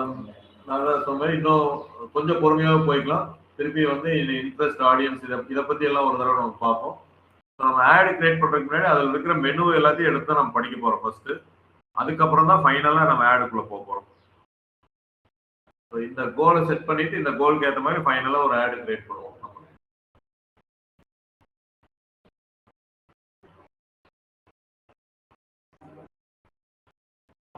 A: நான் சொன்ன மாதிரி இன்னும் கொஞ்சம் பொறுமையாக போய்க்கலாம். திருப்பி வந்து இன்ட்ரெஸ்ட் ஆடியன்ஸ் இதை பற்றி எல்லாம் ஒரு தடவை நம்ம பார்ப்போம். நம்ம ஆடு கிரியேட் பண்ணுறதுக்கு முன்னாடி அதில் இருக்கிற மெனு எல்லாத்தையும் எடுத்து தான் நம்ம படிக்க போகிறோம் ஃபர்ஸ்ட். அதுக்கப்புறம் தான் ஃபைனலாக நம்ம ஆடுக்குள்ளே போக போகிறோம். இந்த கோலை செட் பண்ணிட்டு இந்த கோலுக்கு ஏற்ற மாதிரி ஃபைனலாக ஒரு ஆடு கிரியேட் பண்ணுவோம்.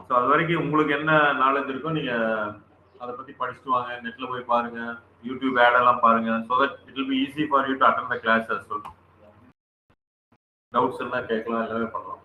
A: ஸோ அது வரைக்கும் உங்களுக்கு என்ன நாலேஜ் இருக்கோ நீங்கள் அதை பற்றி படிச்சுட்டு வாங்க. நெட்டில் போய் பாருங்க, யூடியூப் ஆடெல்லாம் பாருங்க. So that it will be easy for you to attend the class. Doubts எல்லாம் கேட்கலாம், எல்லாமே பண்ணலாம்.